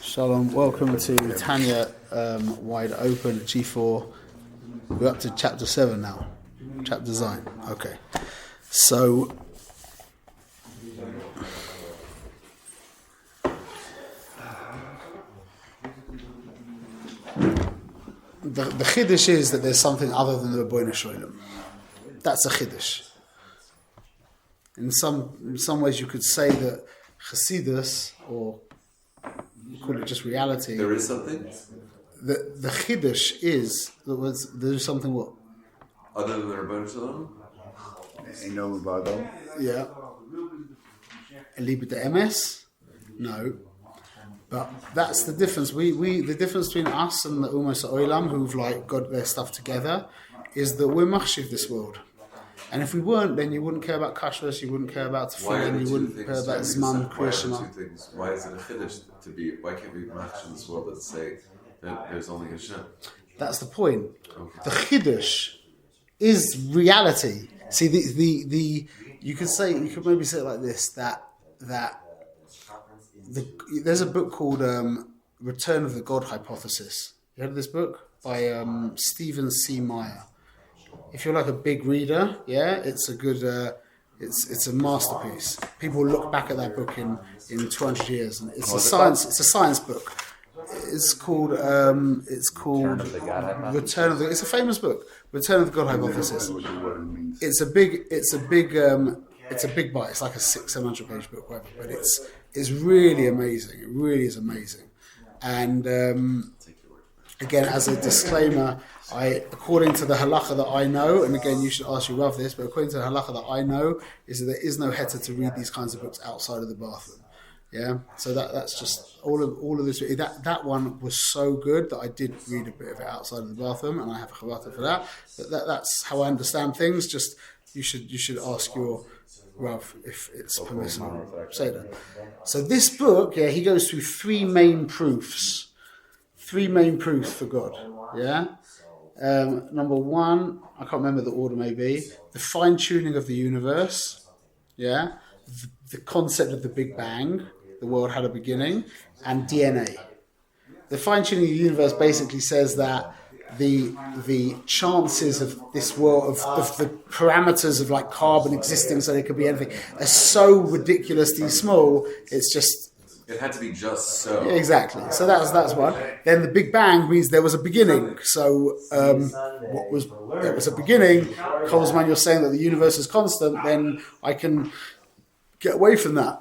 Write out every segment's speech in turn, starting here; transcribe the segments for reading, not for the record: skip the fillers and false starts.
Shalom, welcome to Tanya Wide Open G4. We're up to chapter 7 now. Chapter design. Okay. So the chiddush is that there's something other than the Rabbeinu Shalom. That's a chiddush. In some ways you could say that Chassidus, or call it just reality. There is something? The chiddush is that there's something what? Other than the Rabbeinu Shalom? Ain't no about them. Yeah. Liebe de MS? No. But that's the difference. The difference between us and the Umas Oilam, who've like got their stuff together, is that we're machshiv this world. And if we weren't, then you wouldn't care about kashrus, you wouldn't care about tefillin, you wouldn't care about zman, kriyashma. Why is it a chiddush to be? Why can't we be machshiv in this world that say that there's only Hashem? That's the point. Okay. The chiddush is reality. See, the you could maybe say it like this, that there's a book called Return of the God Hypothesis. You heard of this book? By Stephen C. Meyer. If you're like a big reader, yeah, it's a good, it's a masterpiece. People look back at that book in 200 years, and it's a science book. It's called Return of the. It's a famous book, Return of the God Hypothesis. It's a big bite. It's like a 600-700 page book, whatever. But it's really amazing. It really is amazing. And again, as a disclaimer, according to the halacha that I know, and again, you should ask your Rav this, but according to the halacha that I know, is that there is no heter to read these kinds of books outside of the bathroom. Yeah, so that's just all of this. That one was so good that I did read a bit of it outside of the bathroom, and I have a chavata for that. But that's how I understand things. Just you should ask your Rav if it's permissible. Say that. So this book, yeah, he goes through three main proofs for God. Yeah. Number one, I can't remember the order. Maybe the fine tuning of the universe. Yeah. The concept of the Big Bang. The world had a beginning, and DNA. The fine-tuning of the universe basically says that the chances of this world, of the parameters of like carbon existing, so there could be anything, are so ridiculously small. It's just it had to be just so. Exactly. So that's one. Then the Big Bang means there was a beginning. So there was a beginning. Kolzman, you're saying that the universe is constant. Then I can get away from that.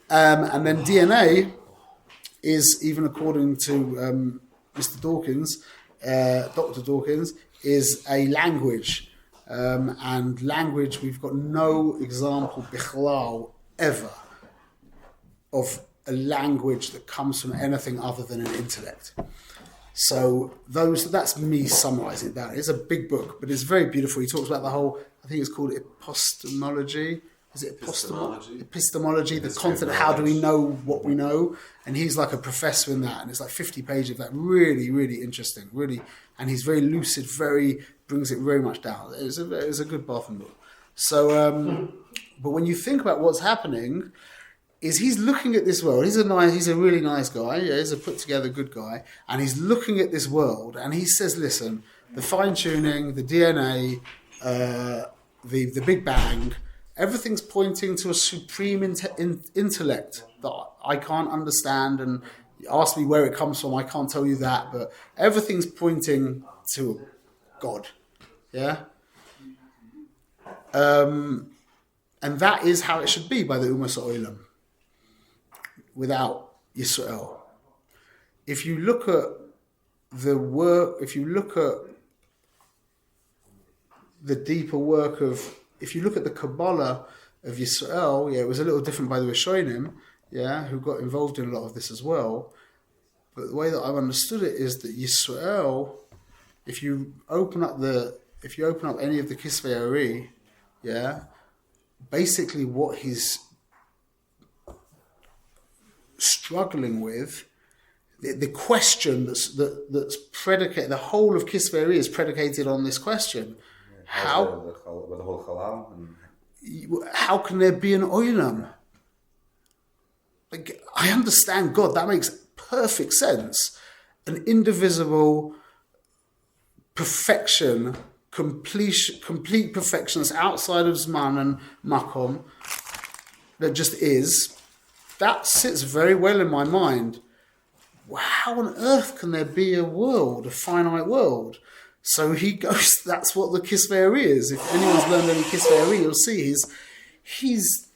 And then DNA is, even according to Mr. Dawkins, Dr. Dawkins, is a language. And language, we've got no example, bichlal, ever, of a language that comes from anything other than an intellect. So that's me summarizing it down. It's a big book, but it's very beautiful. He talks about the whole, I think it's called epistemology. Is it epistemology, the content of how do we know what we know? And he's like a professor in that, and it's like 50 pages of that. Really, really interesting. Really, and he's very lucid, brings it very much down. It's a good bathroom book. So, but when you think about what's happening, is he's looking at this world. He's a really nice guy. Yeah, he's a put together good guy, and he's looking at this world, and he says, listen, the fine tuning, the DNA, the Big Bang. Everything's pointing to a supreme intellect that I can't understand, and you ask me where it comes from, I can't tell you that, but everything's pointing to God. Yeah? And that is how it should be by the Umas Oilam, without Yisrael. If you look at the deeper work of, if you look at the Kabbalah of Yisrael, yeah, it was a little different by the Rishonim, yeah, who got involved in a lot of this as well. But the way that I've understood it is that Yisrael, if you open up any of the Kisvei Ari, yeah, basically what he's struggling with, the question that's predicated, the whole of Kisvei Ari is predicated on this question. How can there be an oilam? Like, I understand God. That makes perfect sense, an indivisible perfection, complete perfection that's outside of Zman and Makom, that just is, that sits very well in my mind. How on earth can there be a world, a finite world? So he goes, that's what the Kisvei is. If anyone's learned any Kisvei, you'll see he's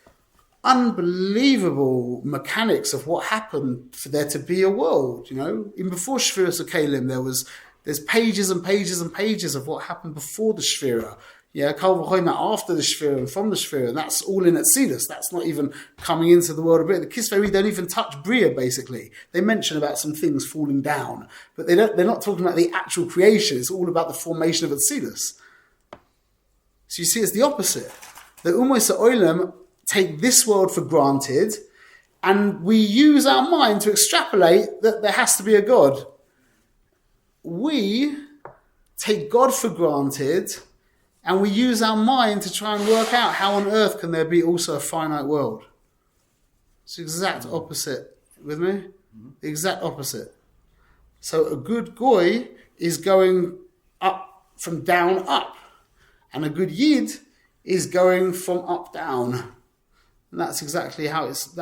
unbelievable mechanics of what happened for there to be a world. Even before Shviras Kalim, there's pages and pages and pages of what happened before the Shvira. Kal v'chomer after the Shvira and from the Shvira, and that's all in Atzilus. That's not even coming into the world of Bria. The Kisvei don't even touch Bria, basically. They mention about some things falling down, but they're not talking about the actual creation. It's all about the formation of Atzilus. So you see, it's the opposite. The Ummos Ha'olam take this world for granted, and we use our mind to extrapolate that there has to be a God. We take God for granted, and we use our mind to try and work out how on earth can there be also a finite world. It's the exact opposite. With me? The exact opposite. So a good goy is going up from down up, and a good yid is going from up down. And that's exactly how it's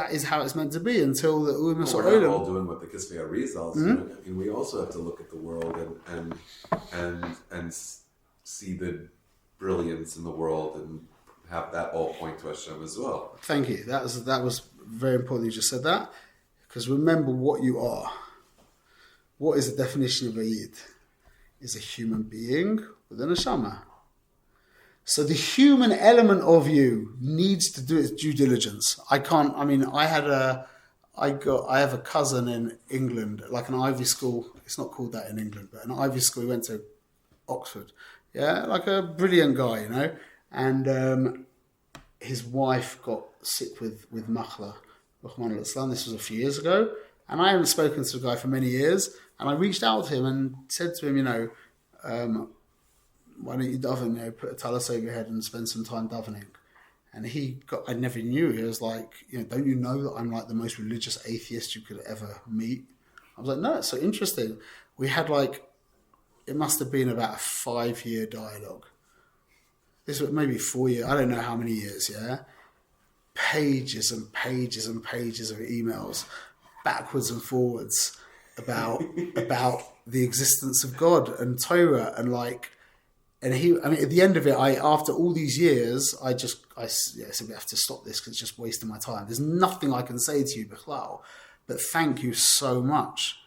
meant to be until the Ummos Ha'olam. We're not all doing what the Kisvei Arizal is doing. I mean, we also have to look at the world and see the brilliance in the world and have that all point to Hashem as well. Thank you. That was very important you just said that, because remember what you are. What is the definition of a Yid? Is a human being with a neshama. So the human element of you needs to do its due diligence. I have a cousin in England, like an Ivy school. It's not called that in England, but an Ivy school. He went to Oxford. Yeah, like a brilliant guy, And his wife got sick with Machla. This was a few years ago. And I haven't spoken to the guy for many years. And I reached out to him and said to him, why don't you daven, put a talis over your head and spend some time davening. And I never knew. He was like, don't you know that I'm like the most religious atheist you could ever meet? I was like, no, it's so interesting. We had it must have been about a 5-year dialogue. This was maybe 4 years. I don't know how many years, yeah? Pages and pages and pages of emails, backwards and forwards, about the existence of God and Torah and at the end of it, after all these years, I said we have to stop this because it's just wasting my time. There's nothing I can say to you, Bichlal, but thank you so much,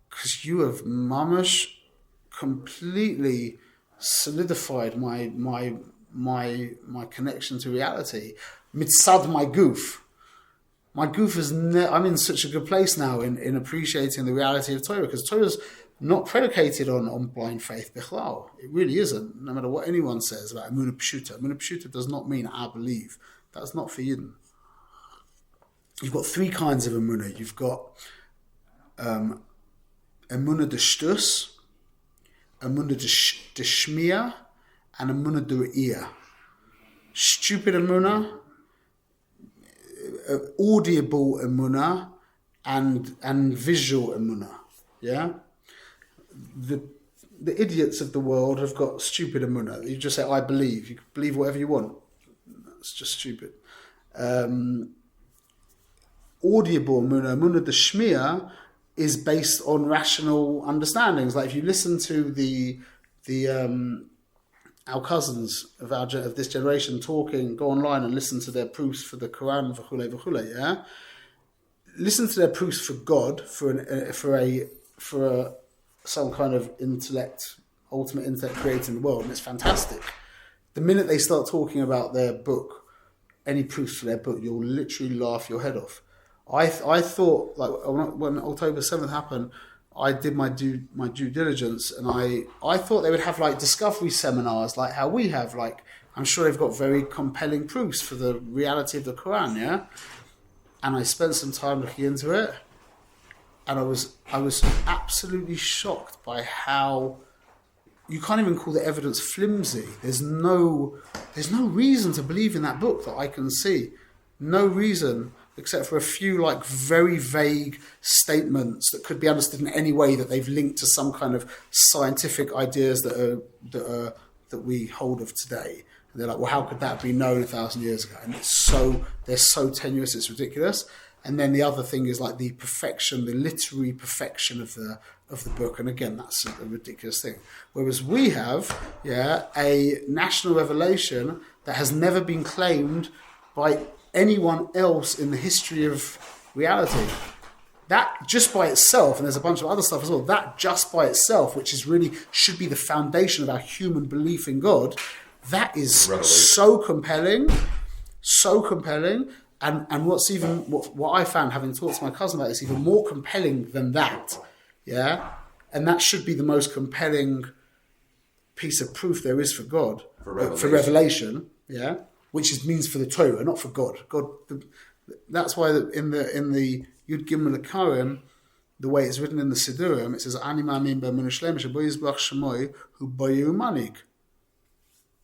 because you have mamash completely solidified my connection to reality. Mitzad my goof. My goof is. I'm in such a good place now in appreciating the reality of Torah, because Torah's not predicated on blind faith, bichlal. It really isn't, no matter what anyone says about Emunah Pshuta. Emunah Pshuta does not mean I believe. That's not for Yidden. You've got 3 kinds of Emunah. You've got Emunah D'Shtus, Emunah D'Shmiya, and Emunah D'Re'iyah. Stupid Emunah, audible Emunah, and visual Emunah. Yeah? The idiots of the world have got stupid emunah. You just say, I believe. You can believe whatever you want. That's just stupid. Audible emunah D'Shmiya, is based on rational understandings. Like if you listen to our cousins of this generation talking, go online and listen to their proofs for the Quran, v'chule, yeah? Listen to their proofs for God, for some kind of ultimate intellect creating the world, and it's fantastic. The minute they start talking about their book, any proofs for their book, you'll literally laugh your head off. I thought, when October 7th happened, I did my due diligence, and I thought they would have discovery seminars like how we have. I'm sure they've got very compelling proofs for the reality of the Quran, yeah? And I spent some time looking into it. And I was absolutely shocked by how you can't even call the evidence flimsy. There's no reason to believe in that book that I can see. No reason except for a few like very vague statements that could be understood in any way that they've linked to some kind of scientific ideas that we hold of today. And they're like, well, how could that be known 1,000 years ago? And they're so tenuous, it's ridiculous. And then the other thing is like the literary perfection of the book. And again, that's a ridiculous thing. Whereas we have, a national revelation that has never been claimed by anyone else in the history of reality. That just by itself, and there's a bunch of other stuff as well, that just by itself, which is really should be the foundation of our human belief in God, that is so compelling. And what's even what I found having talked to my cousin about is even more compelling than that. Yeah. And that should be the most compelling piece of proof there is for God. For revelation. Yeah. Which means for the Torah, not for God. That's why in the Yud Gimel Akarim, the way it's written in the Siddurim, it says Ani Ma'amin B'Emunah Shlema Shebo Yizbach Shemoi Hu Boyu Manig.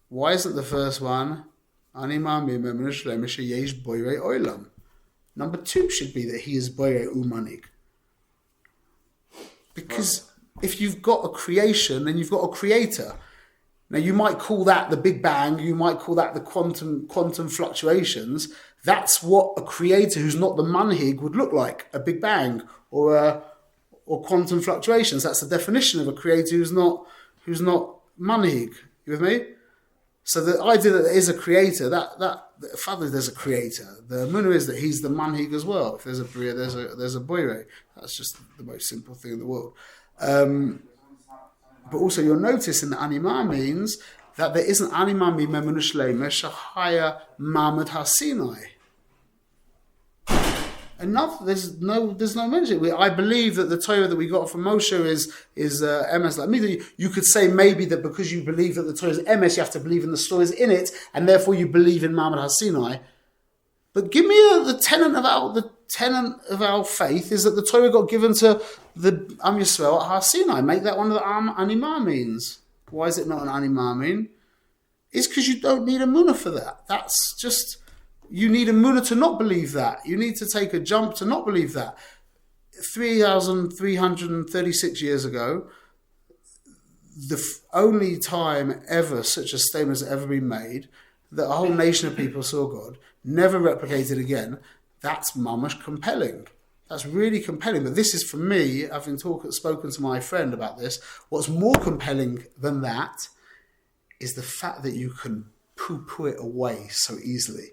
Why isn't the first one Ani Ma'amin B'Emunah Shlema Sheyesh Boyrei Olam? Number 2 should be that he is Boyrei Umanig. Because if you've got a creation, then you've got a creator. Now, you might call that the Big Bang, you might call that the quantum fluctuations. That's what a creator who's not the manhig would look like, a Big Bang or quantum fluctuations. That's the definition of a creator who's not manhig. You with me? So the idea that there is a creator, that Father, there's a creator. The Emunah is that he's the manhig as well. If there's a Bria, there's a Boire. That's just the most simple thing in the world. But also you'll notice in the Anima means that there isn't Anima mi Memunah Shlema Shahaya Mamad HaSinai. Enough. There's no mention. I believe that the Torah that we got from Moshe is emes like me. You could say maybe that because you believe that the Torah is emes, you have to believe in the stories in it, and therefore you believe in Mamad HaSinai. But give me the tenet of our faith is that the Torah got given to the Am Yisrael at Har Sinai. Make that one of the Anima means. Why is it not an Anima mean? It's because you don't need a Emunah for that. That's just, you need a Emunah to not believe that. You need to take a jump to not believe that. 3,336 years ago, the only time ever such a statement has ever been made, that a whole nation of people saw God, never replicated again, that's mamash compelling. That's really compelling. But this is, for me, having spoken to my friend about this, what's more compelling than that is the fact that you can poo-poo it away so easily.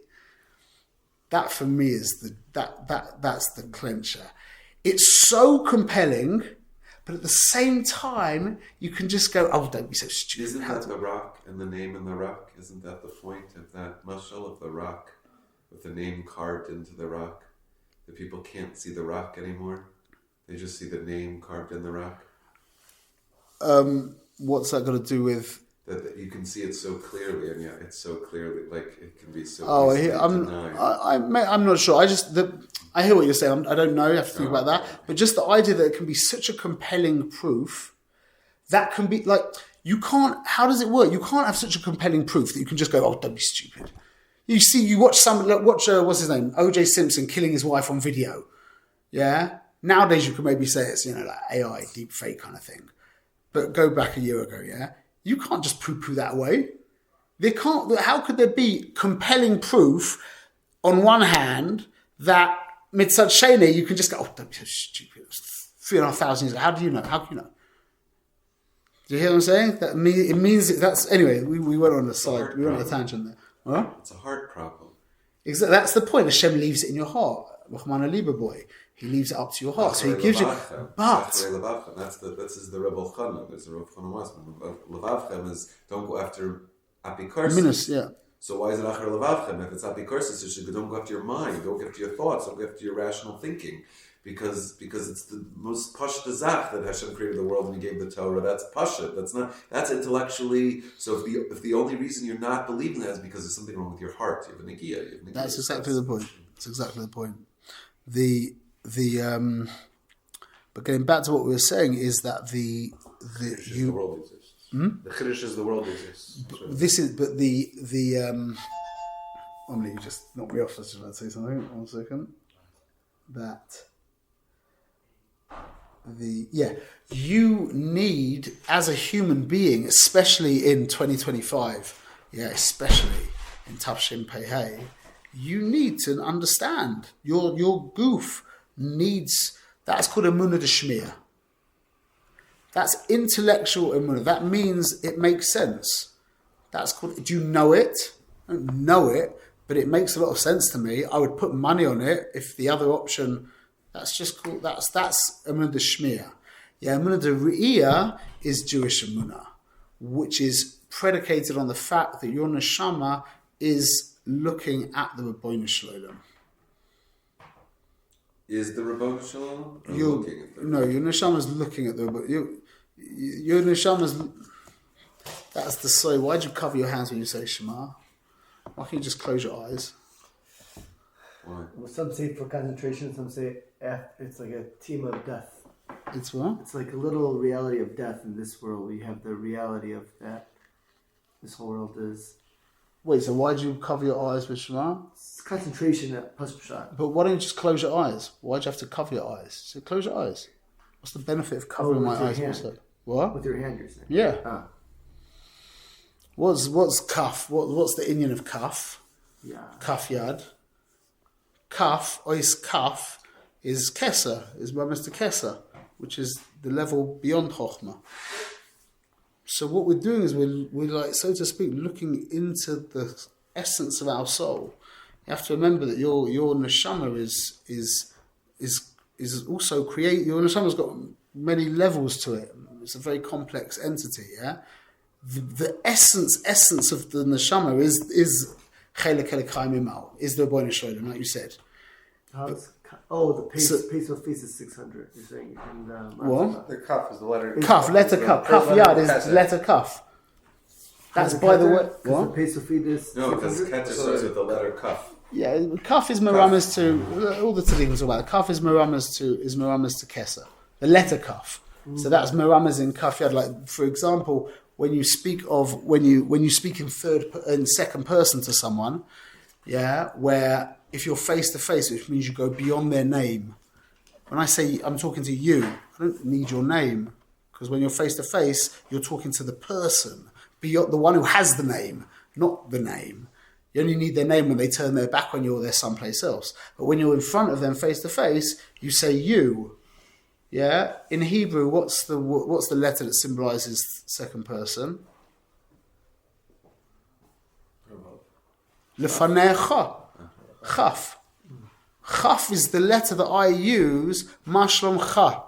That, for me, is that's the clincher. It's so compelling, but at the same time, you can just go, oh, don't be so stupid. Isn't that the rock and the name in the rock? Isn't that the point of that mashal of the rock, with the name carved into the rock? The people can't see the rock anymore. They just see the name carved in the rock. What's that got to do with? That you can see it so clearly, and yet it's so clearly, like it can be so. Oh, denied. I'm not sure. I hear what you're saying. I don't know. I have to think about that. But just the idea that it can be such a compelling proof, that can be like, you can't. How does it work? You can't have such a compelling proof that you can just go, oh, don't be stupid. You watch what's his name? O.J. Simpson killing his wife on video. Yeah. Nowadays you could maybe say it's, like AI, deep fake kind of thing. But go back a year ago, yeah? You can't just poo-poo that away. How could there be compelling proof on one hand that mitzad sheni you can just go, oh, don't be so stupid. 3,500 years ago. How do you know? How can you know? Do you hear what I'm saying? It means that's, anyway, we went on the side. We went on a tangent there. Huh? It's a heart problem. Exactly. That's the point. Hashem leaves it in your heart. Rahman Liba boy. He leaves it up to your heart. So he gives you. But this is the Rebbe Chanan. There's a Rebbe Chanan Levavchem is don't go after apikursis. Yeah. So why is it Acher Levavchem? If it's apikursis, it should don't go after your mind. Don't go after your thoughts. Don't go after your rational thinking. Because it's the most pashta zach that Hashem created the world and He gave the Torah. That's pasha. That's intellectually. So if the only reason you're not believing that is because there's something wrong with your heart, you have a negiah. That's exactly the point. That's exactly the point. But getting back to what we were saying is that the world exists. The chiddush is the world exists. Omni, you just knocked me off. I was just about to say something. 1 second. you need, as a human being, especially in 2025, especially in Tafshin Pei, you need to understand your goof needs, that's called Emunah D'Shmiya. That's intellectual Emunah. That means it makes sense. That's called, do you know it? I don't know it, but it makes a lot of sense to me. I would put money on it if the other option, that's just called, that's Emunah D'Shmiya. Emunah D'Re'iyah is Jewish Emunah, which is predicated on the fact that your neshama is looking at the Ribbono Shel Olam. Is the Ribbono Shel Olam looking at the No, your neshama is looking at the your neshama's. That's the soy. Why'd you cover your hands when you say Shema? Why can't you just close your eyes? Why? Well, some say for concentration, some say it's like a team of death. It's what? It's like a little reality of death in this world. We have the reality of that. This whole world is. Wait, so why'd you cover your eyes with Shema? It's concentration at Pasuk. But why don't you just close your eyes? Why'd you have to cover your eyes? So close your eyes. What's the benefit of covering my eyes also? What? With your hand, you're saying? Yeah. Ah. What's kaf? What's the Indian of kaf? Yeah. Kaf yad. Kaf, ois kaf, is kesa, is Mr. Kesa, which is the level beyond Chokhmah. So what we're doing is we're like, so to speak, looking into the essence of our soul. You have to remember that your neshama is also create. Your neshama's got many levels to it. It's a very complex entity. Yeah, the essence of the neshama is chelek chaim imal, is the Ribbono Shel Olam, like you said. The pace of feast is 600. You're saying What? The kaf is the letter. Kaf, letter kaf. Kaf yad is letter kaf. That's by the way. What? The pace of feast is No, because 600? Keter starts with the letter Kaf. Yeah, kaf is meramas to all the tzaddikim about. Kaf is meramas to kesa. The letter kaf. So that's meramas in kaf yad. Like for example, when you speak in second person to someone, where if you're face to face, which means you go beyond their name. When I say I'm talking to you, I don't need your name, because when you're face to face, you're talking to the person, beyond the one who has the name, not the name. You only need their name when they turn their back on you or they're someplace else. But when you're in front of them face to face, you say you. Yeah. In Hebrew, what's the letter that symbolizes second person? Lefanecha. Chaf. Chaf is the letter that I use, mashlom cha.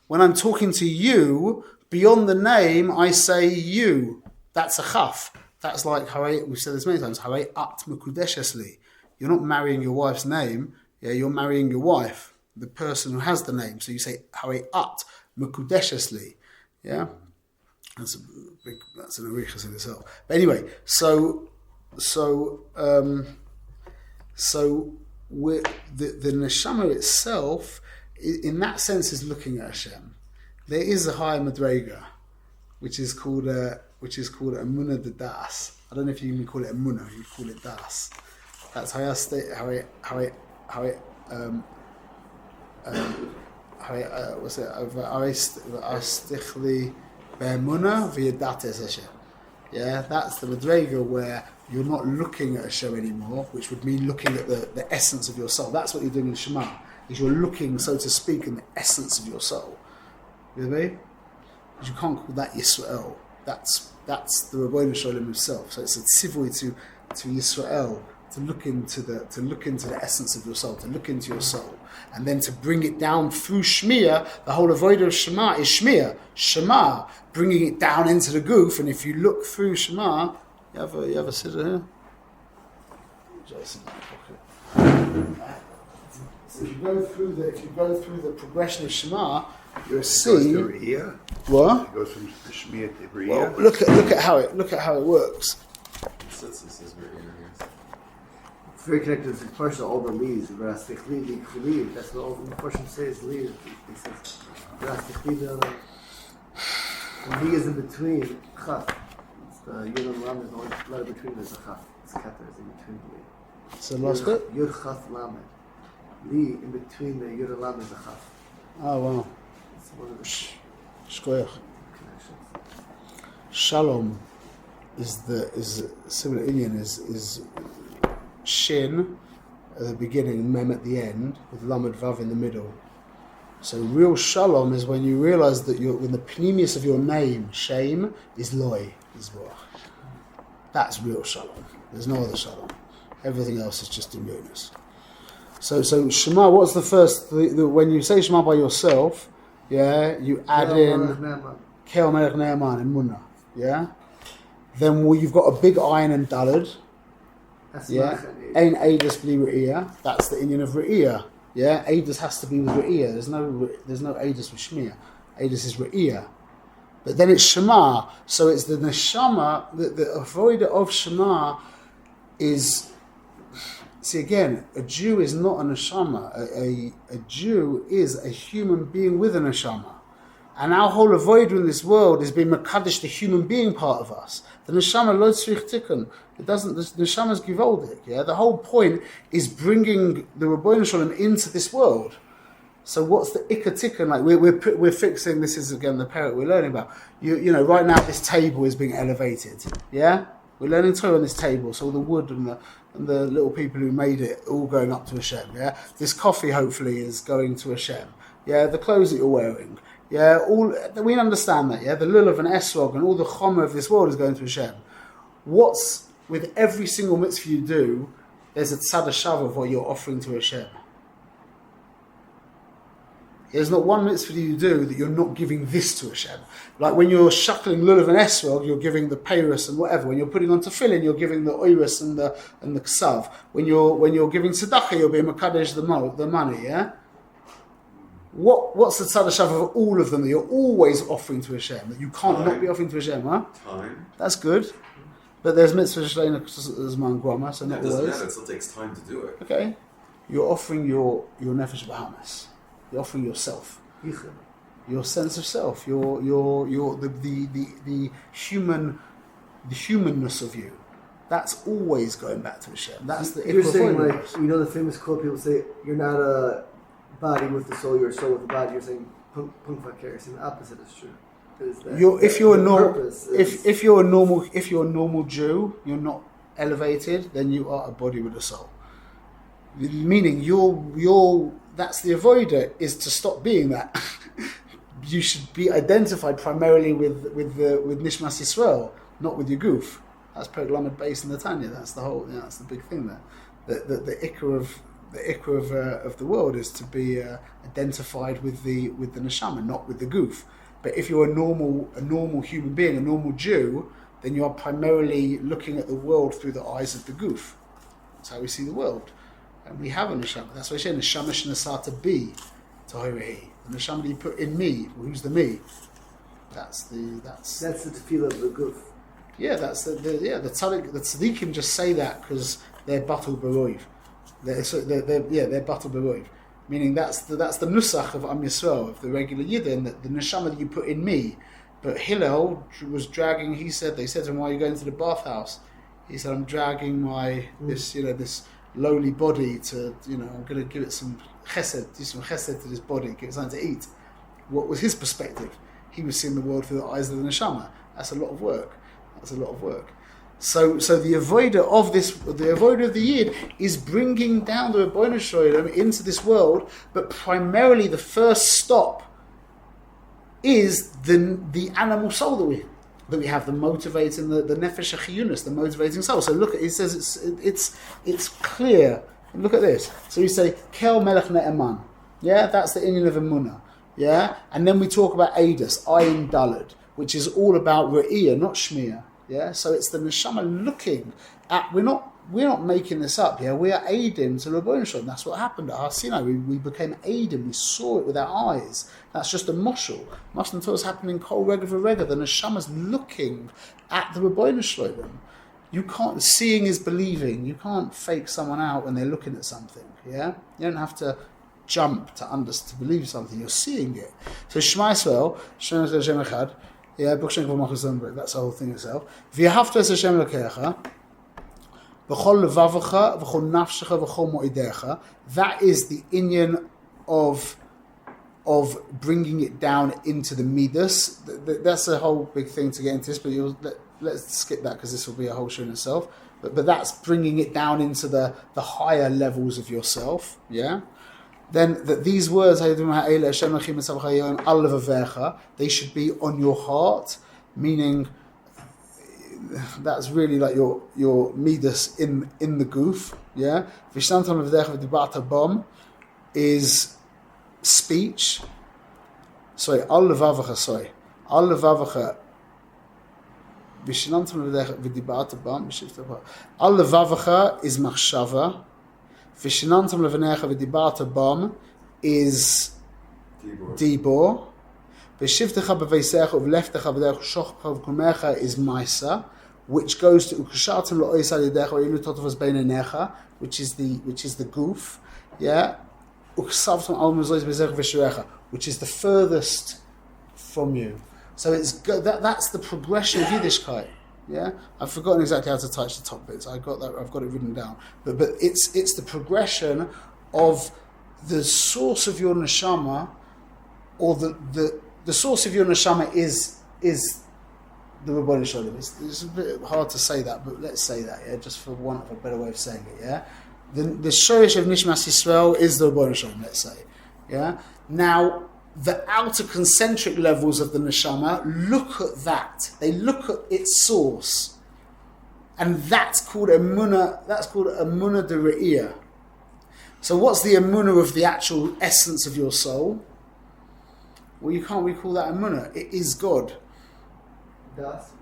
When I'm talking to you, beyond the name, I say you. That's a chaf. That's like, we've said this many times, Harei at mekudeshesli. You're not marrying your wife's name, you're marrying your wife, the person who has the name. So you say, Harei at mekudeshesli. Yeah? That's an arichas in itself. But anyway, so the neshama itself, in that sense, is looking at Hashem. There is a higher madrega, which is called Emunah de Das. I don't know if you even call it Emunah, you call it Das. That's how what's it? Astichli be'emunah v'yadates Hashem. Yeah, that's the madrega where you're not looking at Hashem anymore, which would mean looking at the essence of your soul. That's what you're doing in Shema, is you're looking, so to speak, in the essence of your soul. You with me? Because you can't call that Yisrael. That's the Ribbono Shel Olam himself. So it's a tzivui to Yisrael to look into the essence of your soul, to look into your soul, and then to bring it down through Shmiya. The whole avodah of Shema is Shmiya. Shema, bringing it down into the goof. And if you look through Shema, you have a sitter here. Jason, in my pocket. So if you go through the progression of Shema, you'll see. It goes to Re'iyah. What? It goes from Shmiya to Re'iyah. Well, look at how it works. It's very connected to the portion of all the leaves. That's what all the portion says leaves. It says when he is in between chaf. It's the yud and lam. There's only letter between. There's a chaf. It's keter is in between. So last bit. Yud chaf lamed. Li in between the Yud and Lam and the Chaf. Oh wow. It's one of the Shkoyach. connections. Shalom is similar Indian is Shin at the beginning, Mem at the end, with Lamed Vav in the middle. So real Shalom is when you realise that when the pneumius of your name, Shem, is Loi, is Ruach. That's real Shalom. There's no other Shalom. Everything else is just immunus. So Shema, what's the first, when you say Shema by yourself, yeah, you add in Kel Melech Ne'eman and Munah, yeah? Then you've got a big ayin and dalad, yeah? Ein Eidos bli Re'iyah, that's the Indian of Re'iyah, yeah? Eidos has to be with Re'iyah, there's no Eidos with Shmiya. Eidos is Re'iyah. But then it's Shema, so it's the Neshama, the avoider of Shema is, see again, a Jew is not a Neshama, a Jew is a human being with a Neshama. And our whole avoid in this world is being Makadish, the human being part of us. The Neshama lo tzrich tikkun. It doesn't, the Neshama's givoldik, yeah? The whole point is bringing the Rabbeinu Shalom into this world. So what's the ikka tikkun? Like we're fixing, this is again the parrot we're learning about. You know, right now this table is being elevated, yeah? We're learning Torah on this table, so all the wood and the little people who made it all going up to Hashem, yeah? This coffee hopefully is going to Hashem, yeah? The clothes that you're wearing, yeah? We understand that, yeah? The lulav and esrog and all the chomer of this world is going to Hashem. What's, with every single mitzvah you do, there's a tzad hashav of what you're offering to Hashem. There's not one mitzvah you do that you're not giving this to Hashem. Like when you're shuckling lulav and esrog, you're giving the peiros and whatever. When you're putting on tefillin, you're giving the oiros and the ksav. When you're giving tzedakah, you're being makadesh the money. Yeah. What's the tzad hashav of all of them that you're always offering to Hashem that you can't not be offering to Hashem? Huh? Time. That's good. But there's mitzvah shleina zman guama, so not It doesn't always. matter. It still takes time to do it. Okay. You're offering your nefesh bahamas. You're offering yourself, your sense of self, your the humanness of you. That's always going back to Hashem. That's the. You're saying like the famous quote people say, "You're not a body with the soul. You're a soul with the body." You're saying punk fakir. The opposite is true. If you're a normal Jew, you're not elevated. Then you are a body with a soul. Meaning you're that's the avoider, is to stop being that. You should be identified primarily with Nishmas Yisrael, not with your goof. That's Perek Lamed Beis in the Tanya. That's the whole. That's the big thing there. The ikra of the world is to be identified with the neshama, not with the goof. But if you're a normal human being, a normal Jew, then you are primarily looking at the world through the eyes of the goof. That's how we see the world. And we have a neshama. That's why I say neshama shenasata bi tahirahi. The neshama that you put in me. Who's the me? That's the tefillah of the goof. Yeah, that's the tzaddik. The tzaddikim just say that because they're batul beroiv. They're batul beroiv. Meaning that's the nusach of Am Yisrael, of the regular yidden, the neshama that you put in me. But Hillel was dragging. They said to him, "Why are you going to the bathhouse?" He said, "I'm dragging this lowly body to, I'm going to give it some chesed, do some chesed to this body, give it something to eat." What was his perspective? He was seeing the world through the eyes of the neshama. That's a lot of work. So the avoider of the yid is bringing down the Rebbeinu Shalom into this world, but primarily the first stop is the animal soul that we have, the motivating, the nefesh achiyunis, the motivating soul. So look, it says it's clear. Look at this. So you say kel melech ne'eman. Yeah, that's the Indian of Emunah. Yeah, and then we talk about Eidos, ayin dalad, which is all about re'iyah, not shmiyah. Yeah, so it's the neshama looking at. We're not making this up. Yeah, we are aidim to Rebbeinu Shalom. That's what happened at Har Sinai. We became aidim. We saw it with our eyes. That's just a mushal. Mustn't tell us happening kol rega v'rega. The neshama's looking at the Rebbeinu Shalom. You can't. Seeing is believing. You can't fake someone out when they're looking at something. Yeah, you don't have to jump to believe something. You're seeing it. So Shema Yisrael, Shem Hashem Echad. Yeah, that's the whole thing itself. V'yahavta es Hashem Elokecha. V'chol levavacha, v'chol nafshecha, v'chol mo'idecha. That is the inyan of bringing it down into the midas. That's a whole big thing to get into this, but let's skip that because this will be a whole show in itself. But that's bringing it down into the higher levels of yourself. Yeah. Then these words, they should be on your heart, meaning that's really like your midas in the goof. Yeah. Is speech. Sorry, al levavacha. Al levavacha. Al levavacha is machshava. Vishnantam levanecha v'dibata bam is dibor. V'shivtecha b'veisecha uvleftecha v'derech shochcha v'kumecha is maisa, which goes to ukashatim lo'oisad yedecha v'yilu totovas beinenecha, which is the goof. Yeah. Which is the furthest from you. So that's the progression of Yiddishkeit. Yeah, I've forgotten exactly how to touch the top bits. I've got it written down. But it's the progression of the source of your neshama, or the source of your neshama is the Rabboni Shalom. It's a bit hard to say that, but let's say that. Yeah, just for want of a better way of saying it. Yeah. The shorish of Nishmas Yisrael is the Rabboni Shalom, let's say. Yeah. Now, the outer concentric levels of the neshama look at that. They look at its source, and that's called emunah. That's called emunah de re'iyah. So, what's the emunah of the actual essence of your soul? Well, you can't recall that emunah. It is God. Das.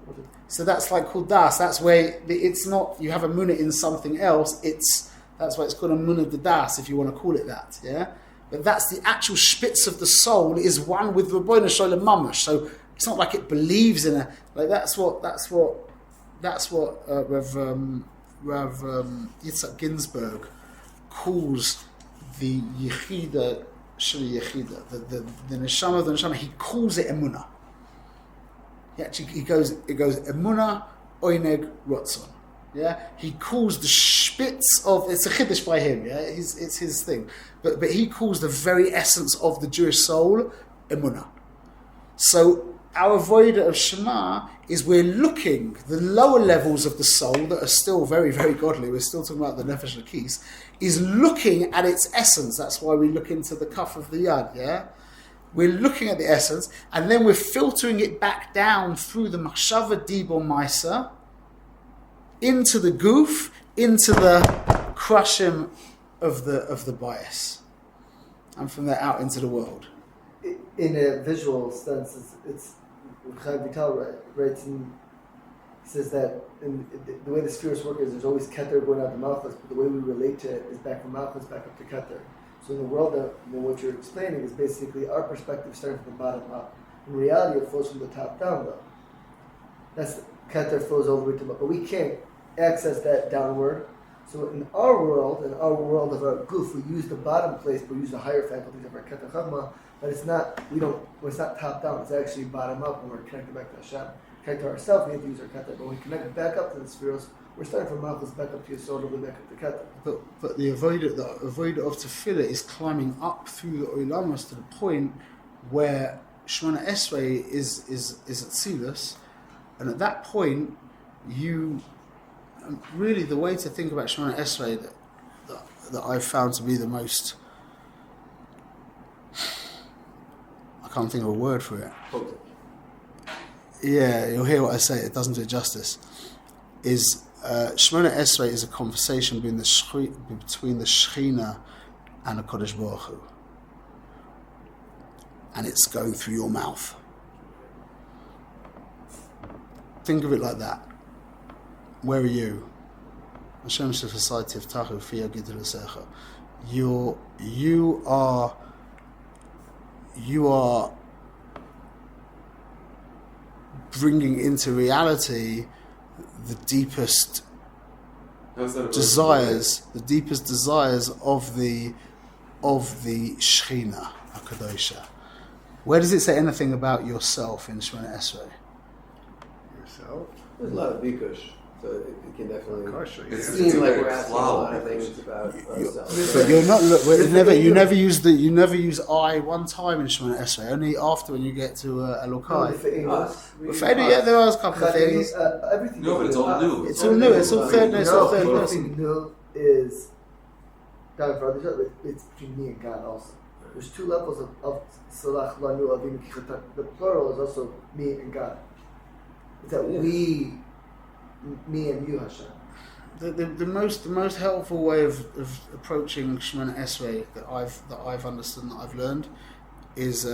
So that's like called das. That's where it's not. You have emunah in something else. That's why it's called emunah de das, if you want to call it that. Yeah. But that's the actual spitz of the soul is one with Rabboni Shalom mamash. So it's not like it believes in that's what Rav Yitzhak Ginsburg calls the Yechida Shali Yechida, the neshama of the neshama. He calls it emunah. It goes emunah oineg rotzon. Yeah, he calls the spitz of, it's a chiddush by him. Yeah, it's his thing. But he calls the very essence of the Jewish soul emunah. So our avodah of Shema is we're looking the lower levels of the soul that are still very, very godly. We're still talking about the nefesh lakis. Is looking at its essence. That's why we look into the cuff of the yad. Yeah, we're looking at the essence, and then we're filtering it back down through the machshava dibor maisa, into the goof, into the crushing of the bias, and from there out into the world. In a visual sense, it's Chaim Vital writes in, he says that the way the spheres work is there's always keter going out the malchus, but the way we relate to it is back from malchus back up to keter. So in the world what you're explaining is basically our perspective starting from the bottom up. In reality, it flows from the top down, though. That's keter flows all the way to the, but we can't access that downward. So in our world of our goof, we use the bottom place, but we use the higher faculties of our keter chachma. But it's not top down. It's actually bottom up when we're connected back to Hashem. Connect to ourselves, we have to use our keter. But when we connect back up to the spheres, we're starting from malchus back up to Yesod, all the way back up to keter. But the avodah of tefillah is climbing up through the oilamos to the point where Shemona Esrei is at Tzilus, and at that point, you really the way to think about Shemona Esrei that I've found to be the most, I can't think of a word for it. Yeah, you'll hear what I say. It doesn't do it justice. Is Shemona Esrei is a conversation between the Shechina and the Kodesh Baruch Hu, and it's going through your mouth. Think of it like that. Where are you? Hashem Shefasai Tiftachu Fiyah Gidul Secha. You are bringing into reality the deepest desires of the Shechina HaKadosha. Where does it say anything about yourself in Shemona Esrei? Yourself? There's a lot of bikush. So it can definitely It's seem like we're very asking a lot of slalom. things about ourselves. But you're not. Look, you never use I one time in Shemona Esrei. Only after when you get to Elokai. But Feder, yeah, there are a couple of things. Everything. No, but it's all new. It's all new. It's all third. It's all third person. Everything new is God for other. It's between me and God also. There's two levels of Salach Lanu Avim Kichatak. The plural is also me and God. It's that we, me and you, Hashem. The most helpful way of approaching Shemona Esrei that I've understood, that I've learned, is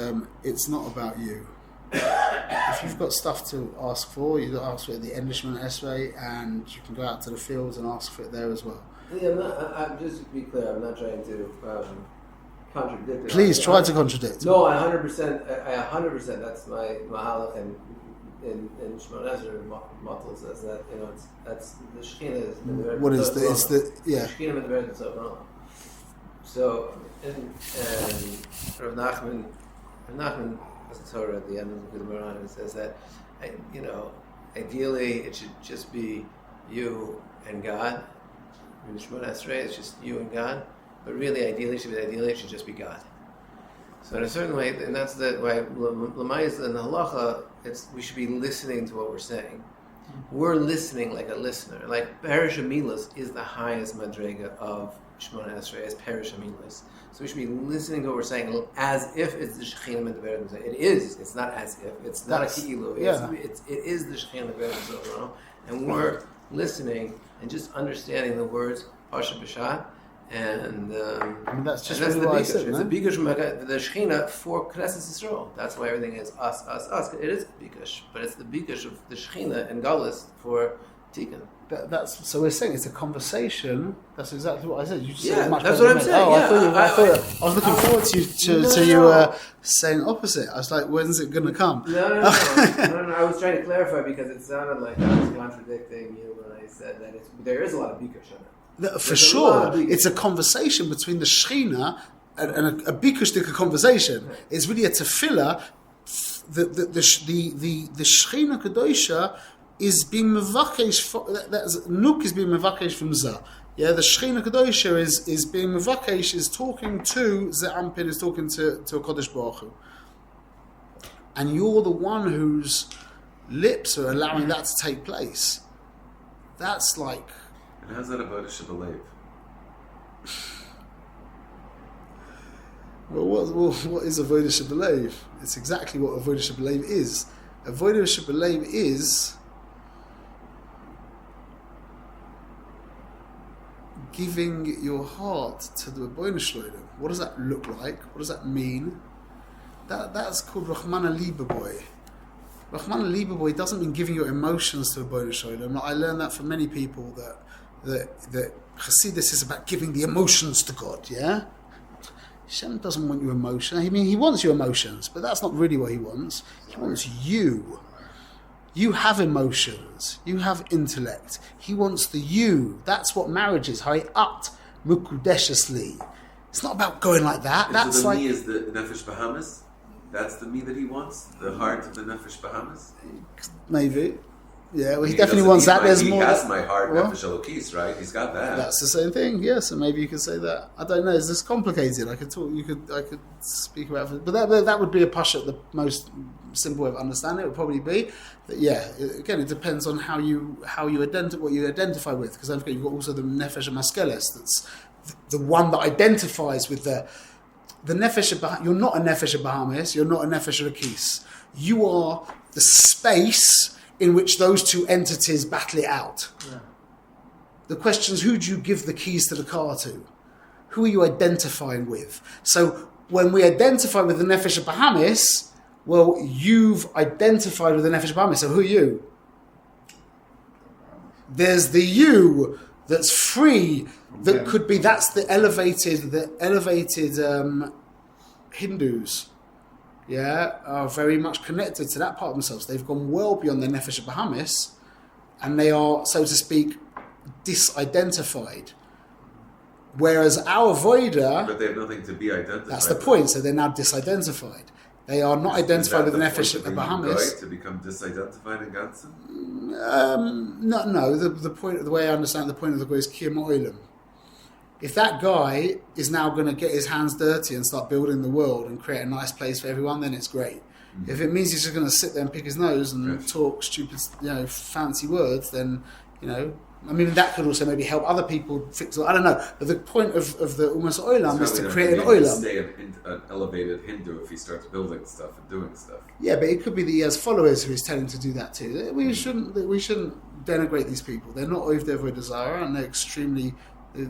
it's not about you. If you've got stuff to ask for, you ask for it at the end of Shemona Esrei, and you can go out to the fields and ask for it there as well. Yeah, I'm just to be clear, I'm not trying to contradict it. Please try to contradict. No, I 100%. I 100%. That's my mahalach, and in Shemona Esrei, Matal says that that's the Shekhinah. What is the? It's the Shekhinah with the Bered Tzov. So and Rav Nachman has a Torah at the end of the Gemara, and it says that ideally it should just be you and God. In Shemona Esrei, it's just you and God. But really, ideally, it should just be God. So in a certain way, and that's why L'mayis and Halacha, we should be listening to what we're saying. We're listening like a listener. Like Perish Amilas is the highest madrega of Shemona Esrei, as Perish Amilas. So we should be listening to what we're saying as if it's the Shekhinah Medabered. It is. It's not as if. It's not a ki'ilu. It is the Shekhinah Medabered. And we're listening and just understanding the words Pasha B'Shat. And that's just that's really the what I bikush. said, It's no? a bikush from the Shechina for Knesset Yisrael. That's why everything is us. It is bikush, but it's the bikush of the Shechina and Galus for Tikkun. That's so we're saying it's a conversation. That's exactly what I said. You just said Yeah, it much that's better what than I'm me. saying. I thought I was looking forward to you saying opposite. I was like, when's it going to come? No. I was trying to clarify because it sounded like I was contradicting you when I said that there is a lot of bikush in it. For sure, it's a conversation between the Shechina and a bikushtika conversation. It's really a tefillah. The Shechina Kadosha is being mevakesh. That Nuk is being mevakesh from Zah. Yeah, the Shechina Kadosha is being mevakesh, is talking to Ze'ampin, is talking to a Kodesh Baruch Hu. And you're the one whose lips are allowing that to take place. That's like. And how's that about a Shabbat? Well, what is Avodah Shabbat? It's exactly what Avodah Shabbat is. Avodah Shabbat is giving your heart to the Rebbeinu Shloim. What does that look like? What does that mean? That's called Rahman Liba Boy. Rahman Liba Boy doesn't mean giving your emotions to the Rebbeinu Shloim. I learned that from many people that Chassidus is about giving the emotions to God. Yeah. Hashem doesn't want your emotion. I mean, he wants your emotions, but that's not really what he wants. He wants you. You have emotions. You have intellect. He wants the you. That's what marriage is. Hayat mukudeshesli. It's not about going like that. And That's so the like me is the Nefesh Bahamas? That's the me that he wants? The heart of the Nefesh Bahamas? maybe. Yeah, well, he He definitely doesn't wants need that. my- There's he more. has my heart, What? Nefesh Elokis, right? He's got that. That's the same thing. Yeah, so maybe you could say that. I don't know. Is this complicated? I could talk. I could speak about it, but that would be a pasha. The most simple way of understanding it would probably be that. Yeah, again, it depends on how you identify what you identify with. Because don't forget, you've got also the nefesh maskeles. That's the one that identifies with the nefesh. You're not a nefesh Bahamis. You're not a nefesh Lakis. You are the space in which those two entities battle it out. Yeah. The question is, who do you give the keys to the car to? Who are you identifying with? So when we identify with the Nefesh Bahamis, well, you've identified with the Nefesh Bahamis, so who are you? There's the you that's free, that could be, that's the elevated Hindus. Yeah, are very much connected to that part of themselves. They've gone well beyond their Nefesh Bahamis, and they are, so to speak, disidentified. Whereas our Voida, But they have nothing to be identified that's the with. point, so they're now disidentified. They are not Is identified that with the the point nefesh of at the Bahamas. Yud-Goy, to become disidentified in Gansen? No. The point, the way I understand the point of the Goy is Kiyam Oilam. If that guy is now going to get his hands dirty and start building the world and create a nice place for everyone, then it's great. If it means he's just going to sit there and pick his nose and talk stupid, fancy words, then, I mean, that could also maybe help other people fix it. I don't know. But the point of the Umas Oilam is to create an Oilam. Stay an elevated Hindu if he starts building stuff and doing stuff. Yeah, but it could be that he has followers who he's telling to do that too. We shouldn't denigrate these people. They're not Oivdei Avodah Zarah, and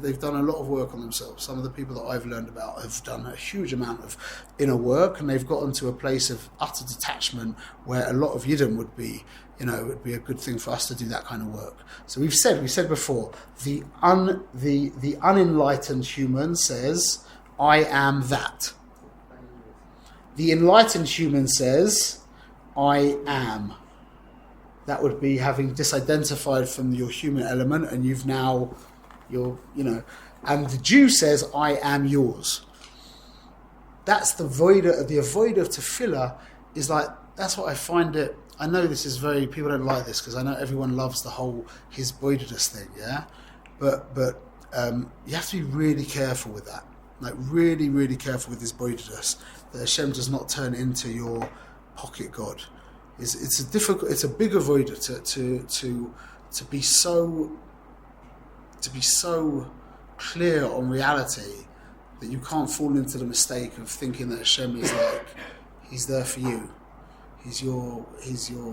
they've done a lot of work on themselves. Some of the people that I've learned about have done a huge amount of inner work, and they've gotten to a place of utter detachment where a lot of Yidden would be, it would be a good thing for us to do that kind of work. So we said before, the unenlightened human says, I am that. The enlightened human says, I am. That would be having disidentified from your human element, and and the Jew says, I am yours. That's the avodah of tefillah is like, that's what I find it. I know this is people don't like this because I know everyone loves the whole his boidus thing, yeah? But you have to be really careful with that. Like really, really careful with his boidus, that Hashem does not turn into your pocket God. It's a big avodah to be so clear on reality that you can't fall into the mistake of thinking that Hashem is like, he's there for you. He's your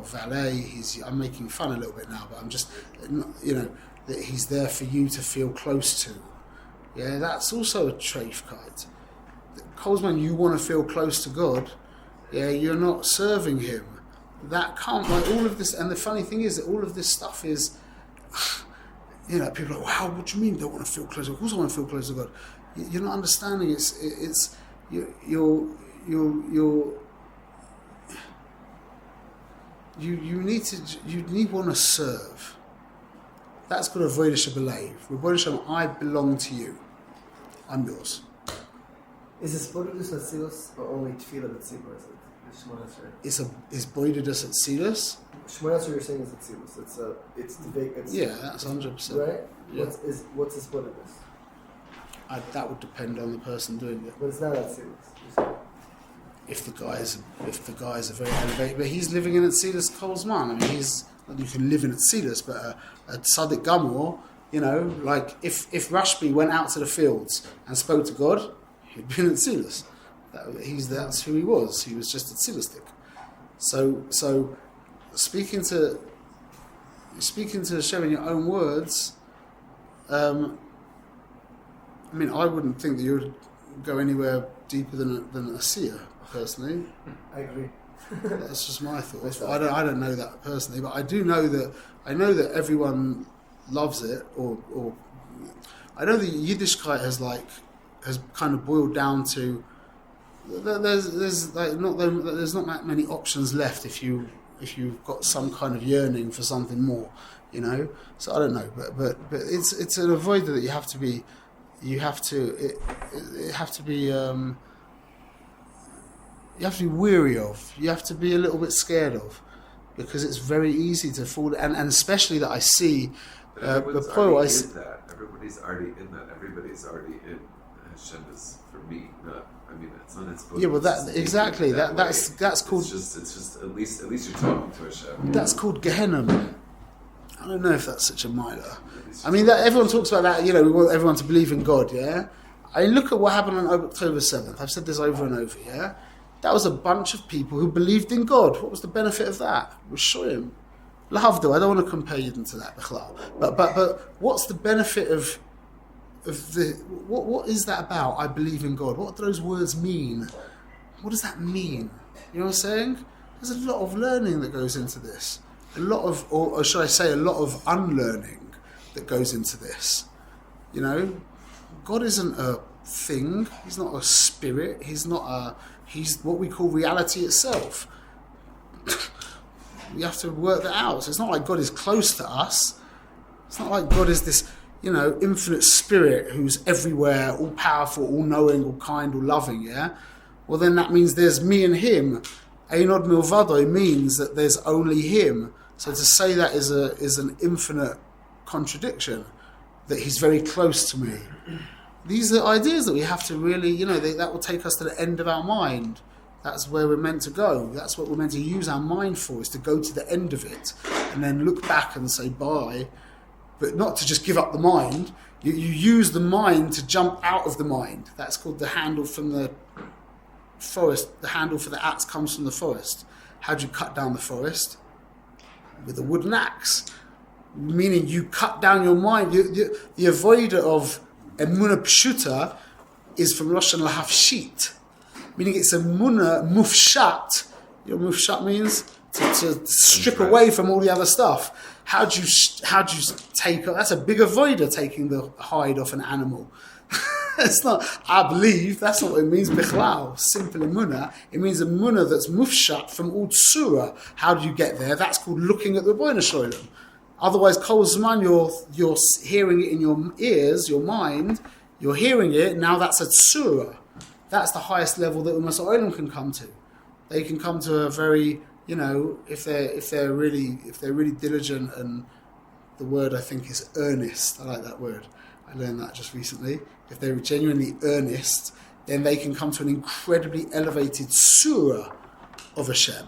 valet. I'm making fun a little bit now, but I'm just, that he's there for you to feel close to. Yeah, that's also a treifkeit. Kolzman, you want to feel close to God. Yeah, you're not serving Him. That can't, like all of this, and the funny thing is that all of this stuff is, people are like, wow, what do you mean you don't want to feel close? Of course I want to feel close to God. You're not understanding. You need want to serve. That's called avodah shebelev. Avodah Hashem, I belong to you. I'm yours. Is this boidus atzilus or only tefillah b'tzibur? Is boidus atzilus? Shemona Esrei you're saying is atzilus. It's yeah, that's 100%. Right. Yeah. What's this boidus? That would depend on the person doing it. But it's not atzilus. If the guys are very elevated, but he's living in Atzilus Kolzman. I mean, you can live in Atzilus, but a Tzaddik Gamor, like if Rashbi went out to the fields and spoke to God, he'd be in Atzilus. That's who he was. He was just Atzilistic. So speaking to Hashem in your own words, I mean, I wouldn't think that you would go anywhere deeper than a seer. Personally, I agree. That's just my thoughts. I don't know that personally, but I know that everyone loves it, or I know that Yiddishkeit has kind of boiled down to there's not that many options left if you've got some kind of yearning for something more, So I don't know, but it's an avoider that you have to be weary of. You have to be a little bit scared of, because it's very easy to fall. And especially that I see the poil. Everybody's already in that. Everybody's already in. Hashem is for me. It's not his book. Yeah, well, that's called. It's just at least you're talking to Hashem. That's called Gehenna. I don't know if that's such a milah. I mean, everyone talks about that. We want everyone to believe in God. Yeah. I mean, look at what happened on October 7th. I've said this over and over. Yeah. That was a bunch of people who believed in God. What was the benefit of that? It was shoyim. Lahavdil, I don't want to compare you to that, but what's the benefit of the what is that about? I believe in God. What do those words mean? What does that mean? You know what I'm saying? There's a lot of learning that goes into this. A lot of, or should I say, a lot of unlearning that goes into this. God isn't a thing. He's not a spirit. He's what we call reality itself. We have to work that out. So it's not like God is close to us. It's not like God is this, infinite spirit who's everywhere, all powerful, all knowing, all kind, all loving, yeah? Well, then that means there's me and him. Einod milvado means that there's only him. So to say that is an infinite contradiction, that he's very close to me. These are ideas that we have to really, that will take us to the end of our mind. That's where we're meant to go. That's what we're meant to use our mind for, is to go to the end of it and then look back and say bye, but not to just give up the mind. You use the mind to jump out of the mind. That's called the handle from the forest. The handle for the axe comes from the forest. How do you cut down the forest? With a wooden axe. Meaning you cut down your mind. The avoider of emunah pshuta is from Lashon lahafshit. Meaning it's a munah mufshat. You know what mufshat means? To strip away from all the other stuff. How do you take? That's a big avoider, taking the hide off an animal. It's not. I believe that's not what it means. Bichlal, simple emunah. It means a munah that's mufshat from all tsura. How do you get there? That's called looking at the Rebbeinu Shalom. Otherwise, kol zman you're hearing it in your ears, your mind. You're hearing it now. That's a tsura. That's the highest level that Umas Olam can come to. They can come to a very, if they're really diligent, and the word I think is earnest. I like that word. I learned that just recently. If they're genuinely earnest, then they can come to an incredibly elevated surah of Hashem.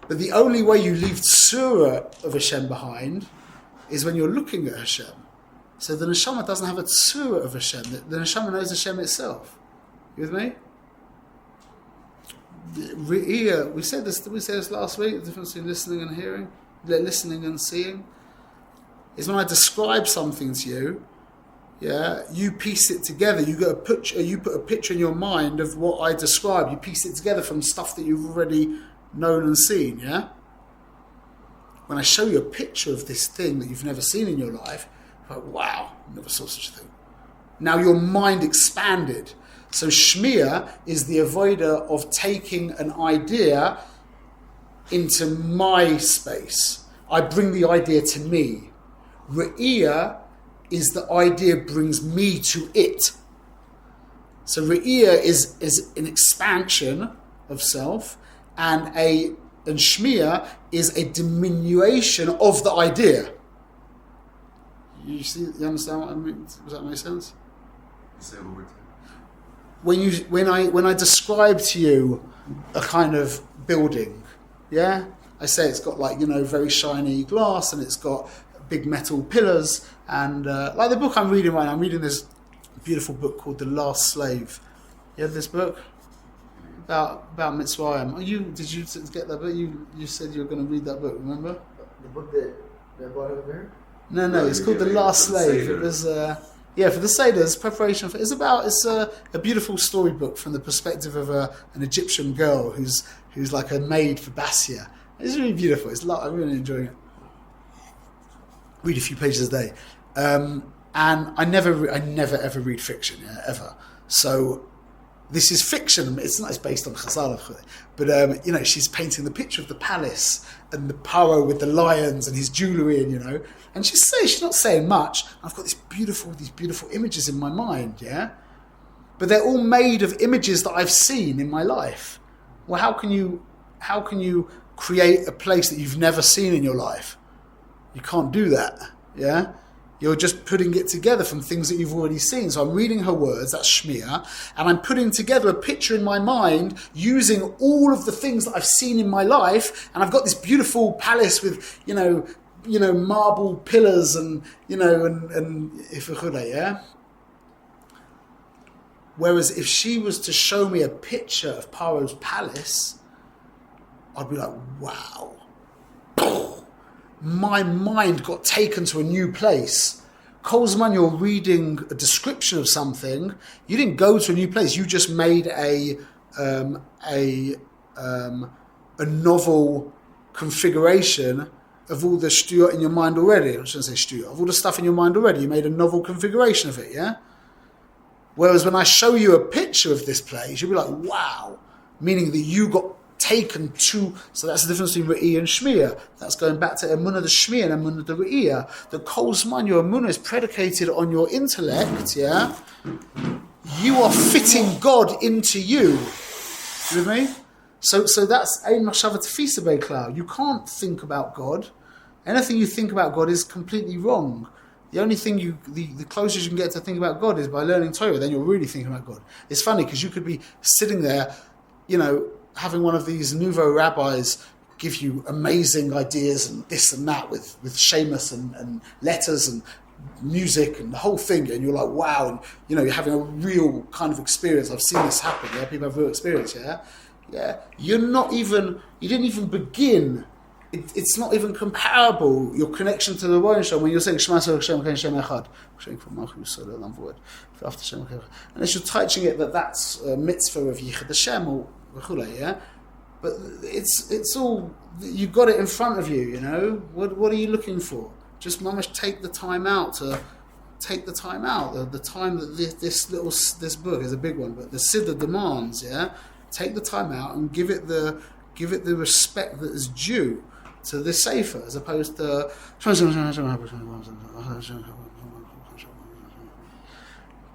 But the only way you leave surah of Hashem behind is when you're looking at Hashem. So the neshama doesn't have a surah of Hashem. The neshama knows Hashem itself. You with me? We said this last week. The difference between listening and hearing, listening and seeing, is when I describe something to you. Yeah, you piece it together. You put a picture in your mind of what I describe. You piece it together from stuff that you've already known and seen. Yeah. When I show you a picture of this thing that you've never seen in your life, you're like, wow, never saw such a thing. Now your mind expanded. So shmiya is the avoider of taking an idea into my space. I bring the idea to me. Re'iyah is the idea brings me to it. So re'iyah is an expansion of self, and shmiya is a diminution of the idea. You understand what I mean? Does that make sense? Say it one more time. When I describe to you a kind of building, yeah, I say it's got very shiny glass, and it's got big metal pillars, and like the book I'm reading right now, I'm reading this beautiful book called The Last Slave. You have this book about Mitzrayim. Did you get that book? You said you were going to read that book. Remember The book that I bought over there? No, it's called The Last Slave. It was for the Seder's preparation for. It's a beautiful storybook from the perspective of an Egyptian girl who's like a maid for Basia. It's really beautiful. I'm really enjoying it. Read a few pages a day, and I never ever read fiction, ever. So this is fiction. It's based on Chazal, but she's painting the picture of the palace and the paro with the lions and his jewellery, and she's not saying much. I've got these beautiful images in my mind, but they're all made of images that I've seen in my life. Well, how can you create a place that you've never seen in your life? You can't do that, You're just putting it together from things that you've already seen. So I'm reading her words, that's shmiya, and I'm putting together a picture in my mind using all of the things that I've seen in my life, and I've got this beautiful palace with, marble pillars and Whereas if she was to show me a picture of Paro's palace, I'd be like, wow. My mind got taken to a new place. Kolzman, you're reading a description of something. You didn't go to a new place. You just made a novel configuration of all the shtuyot in your mind already. I shouldn't say shtuyot. Of all the stuff in your mind already. You made a novel configuration of it, Whereas when I show you a picture of this place, you'll be like, wow. Meaning that you got taken to, so that's the difference between Re'iyah and Shmiya. That's going back to Emunah the Shmiya and Emunah the Re'iyah. The Kol Zman, your Emunah is predicated on your intellect, You are fitting God into you. You with me? So that's Ein Machshava Tefisa Beiklau. You can't think about God. Anything you think about God is completely wrong. The only thing the closest you can get to think about God is by learning Torah. Then you're really thinking about God. It's funny because you could be sitting there, having one of these nouveau rabbis give you amazing ideas and this and that with Seamus and letters and music and the whole thing, and you're like, wow, and you're having a real kind of experience. I've seen this happen. Yeah, people have real experience. Yeah. You didn't even begin. It's not even comparable. Your connection to the Rebbeinu Shalom when you're saying Shema Yisrael Hashem Elokeinu Hashem Echad, and as you're touching it, that's a mitzvah of Yichud Hashem or v'chulei, yeah. But it's all, you got it in front of you. What are you looking for? Just mamash take the time out. The time that this book is a big one, but the Siddur demands, yeah. Take the time out and give it the respect that is due to this sefer, as opposed to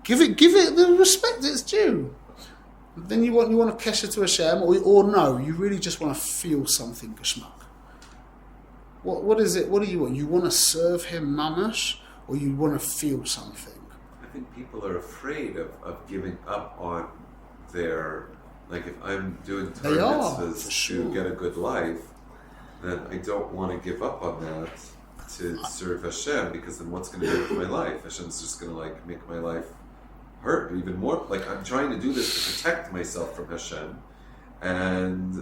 give it the respect it's due. Then you want to kesher to Hashem, or no, you really just want to feel something geschmack. What is it? What do you want? You want to serve him mamash, or you want to feel something? I think people are afraid of giving up on their, like, if I'm doing Torah mitzvahs to get a good life, then I don't want to give up on that to serve Hashem, because then what's going to do with my life? Hashem's just going to make my life hurt even more. Like, I'm trying to do this to protect myself from Hashem, and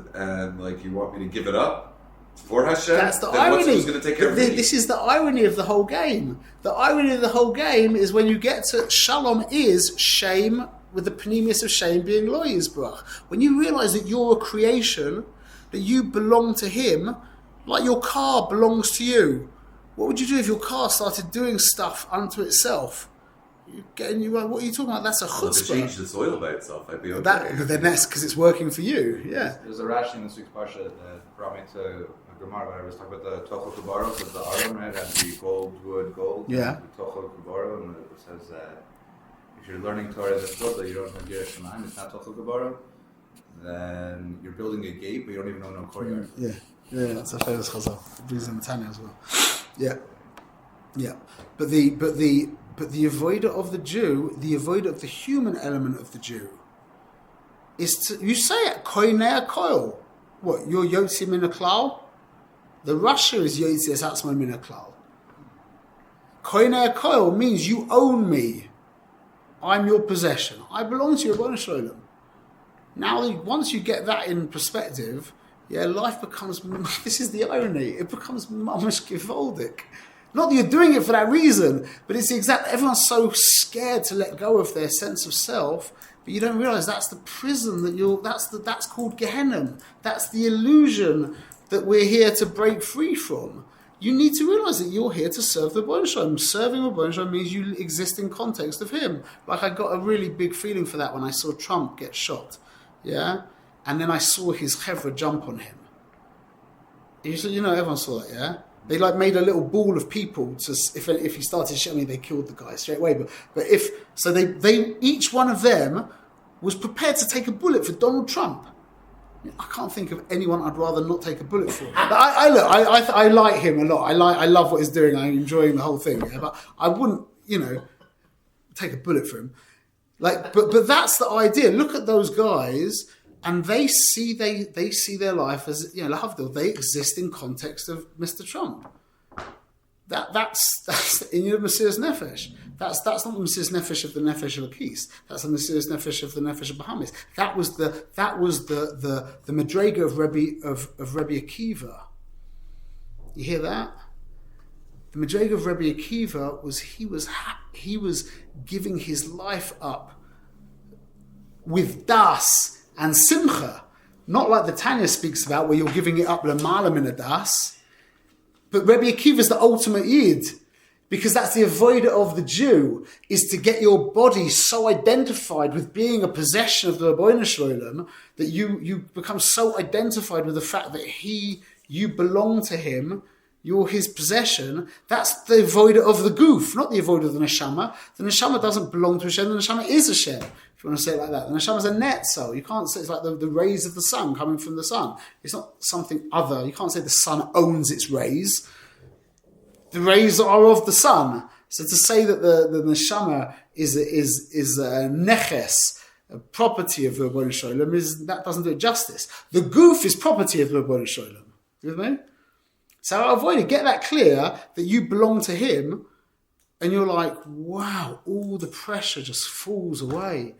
you want me to give it up for Hashem? That's the irony. Who's going to take care of me? This is the irony of the whole game. The irony of the whole game is when you get to Shalom is shame, with the panemius of shame being lo yizbrach. When you realize that you're a creation, that you belong to Him, like your car belongs to you. What would you do if your car started doing stuff unto itself? What are you talking about? That's a chutzpah. If it changed its oil by itself, I'd be okay. Then that's because it's working for you. Yeah. There's a Rashi in this week's parsha that brought me to a Gemara where I was talking about the Tochel Kubaro, because the Aron had the gold. Yeah. The Tochel Kubaro, and it says if you're learning Torah in this book that you don't have Yiras Shamayim, it's not Tochel Kubaro, then you're building a gate, but you don't even own no courtyard. Yeah, that's a famous chazal. It brings in Tanya as well. Yeah. But the avoider of the Jew, the avoider of the human element of the Jew, is to, you say it, koinei koil. What, you're yotzi min haklal? The Russia is yotzi es atzmo min haklal. Koinei koil means you own me. I'm your possession. I belong to you, Rebbeinu Shalom. Now, once you get that in perspective, life becomes, this is the irony, it becomes mamash givaldik. Not that you're doing it for that reason, but it's the exact, everyone's so scared to let go of their sense of self, but you don't realize that's the prison that's called Gehenna. That's the illusion that we're here to break free from. You need to realize that you're here to serve the Rebbeinu Shalom. Serving the Rebbeinu Shalom means you exist in context of Him. Like, I got a really big feeling for that when I saw Trump get shot. Yeah? And then I saw his chevra jump on him. Everyone saw that, yeah? They made a little ball of people to, if he started shooting, they killed the guy straight away. But they each one of them was prepared to take a bullet for Donald Trump. I can't think of anyone I'd rather not take a bullet for. I like him a lot. I love what he's doing. I'm enjoying the whole thing. Yeah? But I wouldn't, take a bullet for him. But that's the idea. Look at those guys, and they see their life as lahavdil. They exist in context of Mr. Trump. That's in your Mesiras Nefesh. That's not the Mesiras Nefesh of the Nefesh of Lakis. That's the Mesiras Nefesh of the Nefesh of Bahamis. That was the Madrega of Rebbe Akiva. You hear that? The Madrega of Rebbe Akiva was he was giving his life up with das and simcha, not like the Tanya speaks about, where you're giving it up l'mala min a das. But Rebbe Akiva is the ultimate yid, because that's the avoider of the Jew, is to get your body so identified with being a possession of the Rebbeinu Shalom that you become so identified with the fact that you belong to him, you're his possession, that's the avoider of the goof, not the avoider of the neshama. The neshama doesn't belong to Hashem, the neshama is Hashem, if you want to say it like that. The neshama is a netzo. You can't say it's like the rays of the sun coming from the sun. It's not something other. You can't say the sun owns its rays. The rays are of the sun. So to say that the neshama is a neches, a property of the Ribono Shel Olam, that doesn't do it justice. The goof is property of the Ribono Shel Olam. You with me? So avoid it. Get that clear that you belong to him, and you're like, wow, all the pressure just falls away.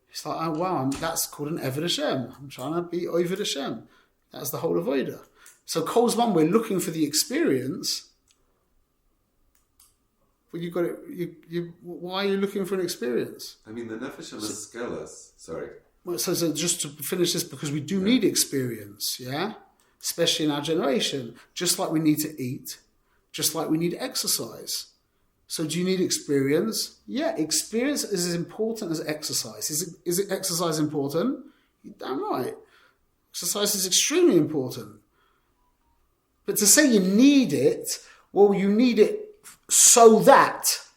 It's like, oh wow, that's called an Eved Hashem. I'm trying to be Oved Hashem. That's the whole avoider. So Kol Zman, we're looking for the experience. But you got it. Why are you looking for an experience? I mean, the nefesh is skelas. Sorry. Well, so just to finish this, because we do need experience, yeah? Especially in our generation. Just like we need to eat, just like we need exercise. So do you need experience? Yeah, experience is as important as exercise. Is it exercise important? You're damn right. Exercise is extremely important. But to say you need it, well, you need it so that's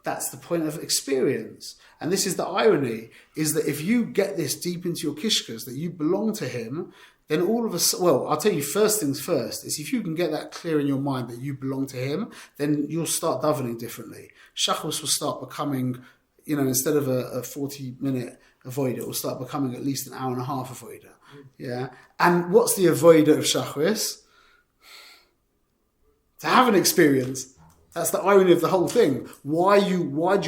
the point of experience. And this is the irony, is that if you get this deep into your kishkas, that you belong to him, then all of a sudden, well, I'll tell you first things first, is if you can get that clear in your mind that you belong to him, then you'll start davening differently. Shachos will start becoming, instead of a 40-minute avoider, it will start becoming at least an hour and a half avoider. Yeah. And what's the avoider of Shachos? To have an experience. That's the irony of the whole thing. Why do you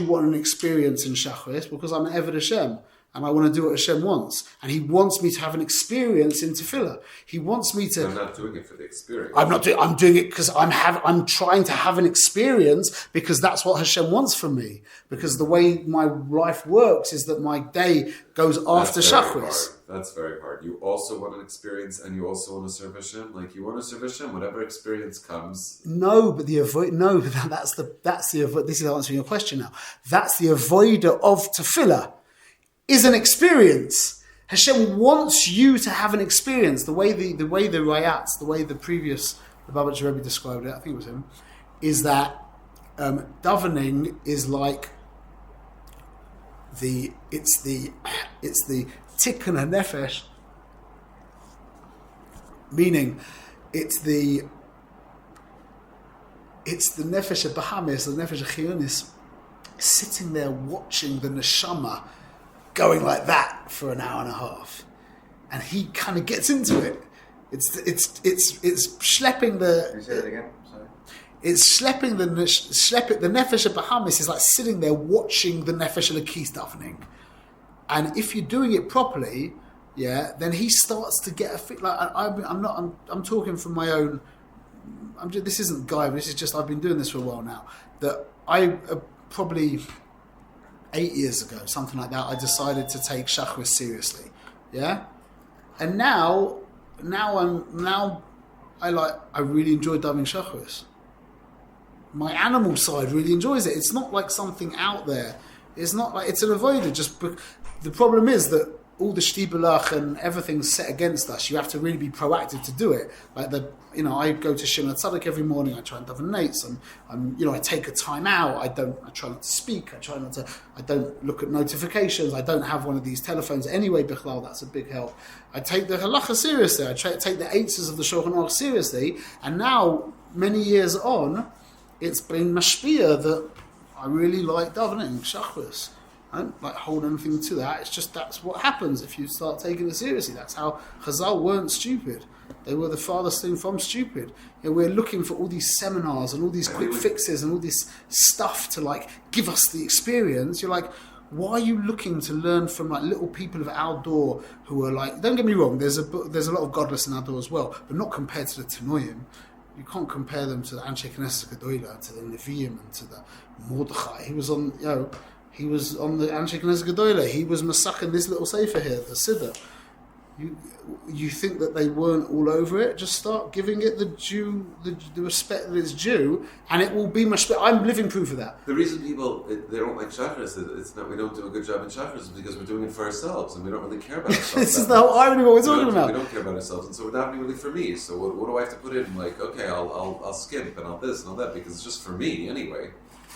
want an experience in Shachris? Because I'm an Eved Hashem, and I want to do what Hashem wants. And he wants me to have an experience in Tefillah. He wants me to... I'm not doing it for the experience. I'm doing it because I'm trying to have an experience, because that's what Hashem wants from me. Because the way my life works is that my day goes after Shachris. That's very hard. You also want an experience, and you also want to serve Hashem. Like, you want to serve Hashem, whatever experience comes. No, but that's the this is answering your question now. That's the avoider of tefillah, is an experience. Hashem wants you to have an experience. The way the Rayats, the way the Babach Rebbe described it, I think it was him, is that davening is like it's the tikkun hanefesh, meaning it's the nefesh of Bahamis, the nefesh of Chiyunis, sitting there watching the neshama going like that for an hour and a half, and he kind of gets into it. It's schlepping the. Can you say that again? Sorry. It's schlepping the nefesh of Bahamis is like sitting there watching the nefesh of Lakis davening. And if you're doing it properly, yeah, then he starts to get a fit. Like I'm talking from my own. This isn't Guy, but this is just I've been doing this for a while now. That I probably 8 years ago, something like that, I decided to take Shachris seriously, yeah. And now I really enjoy davening Shachris. My animal side really enjoys it. It's not like something out there. It's not like it's an avoider. The problem is that all the shtibelach and everything's set against us. You have to really be proactive to do it. Like I go to Shimon Tzadik every morning. I try and daven nates. I take a time out. I try not to speak. I don't look at notifications. I don't have one of these telephones anyway. Bichlal, that's a big help. I take the halacha seriously. I take the eitzes of the Shulchan Aruch seriously. And now, many years on, it's been mashpia that I really like davening Shachris. I don't like hold anything to that. It's just that's what happens if you start taking it seriously. That's how Chazal weren't stupid. They were the farthest thing from stupid. We're looking for all these seminars and all these quick fixes and all this stuff to like give us the experience. You're like, why are you looking to learn from like little people of outdoor who are like? Don't get me wrong. There's a lot of godless in outdoor as well, but not compared to the Tanoim. You can't compare them to the Anshe Knesset Gedolah, to the Nevi'im, and to the Mordechai. He was on the Anshe Knesset Gedolah. He was masachin this little sefer here, the Siddur. You think that they weren't all over it? Just start giving it the respect that it's due, and it will be much better. I'm living proof of that. The reason people they don't like Shacharis, it's not we don't do a good job in Shacharis, is because we're doing it for ourselves and we don't really care about ourselves. This is the whole irony of what we're talking about. We don't care about ourselves, and so it's not really for me. So what do I have to put in? Like, okay, I'll skip and I'll this and all that because it's just for me anyway.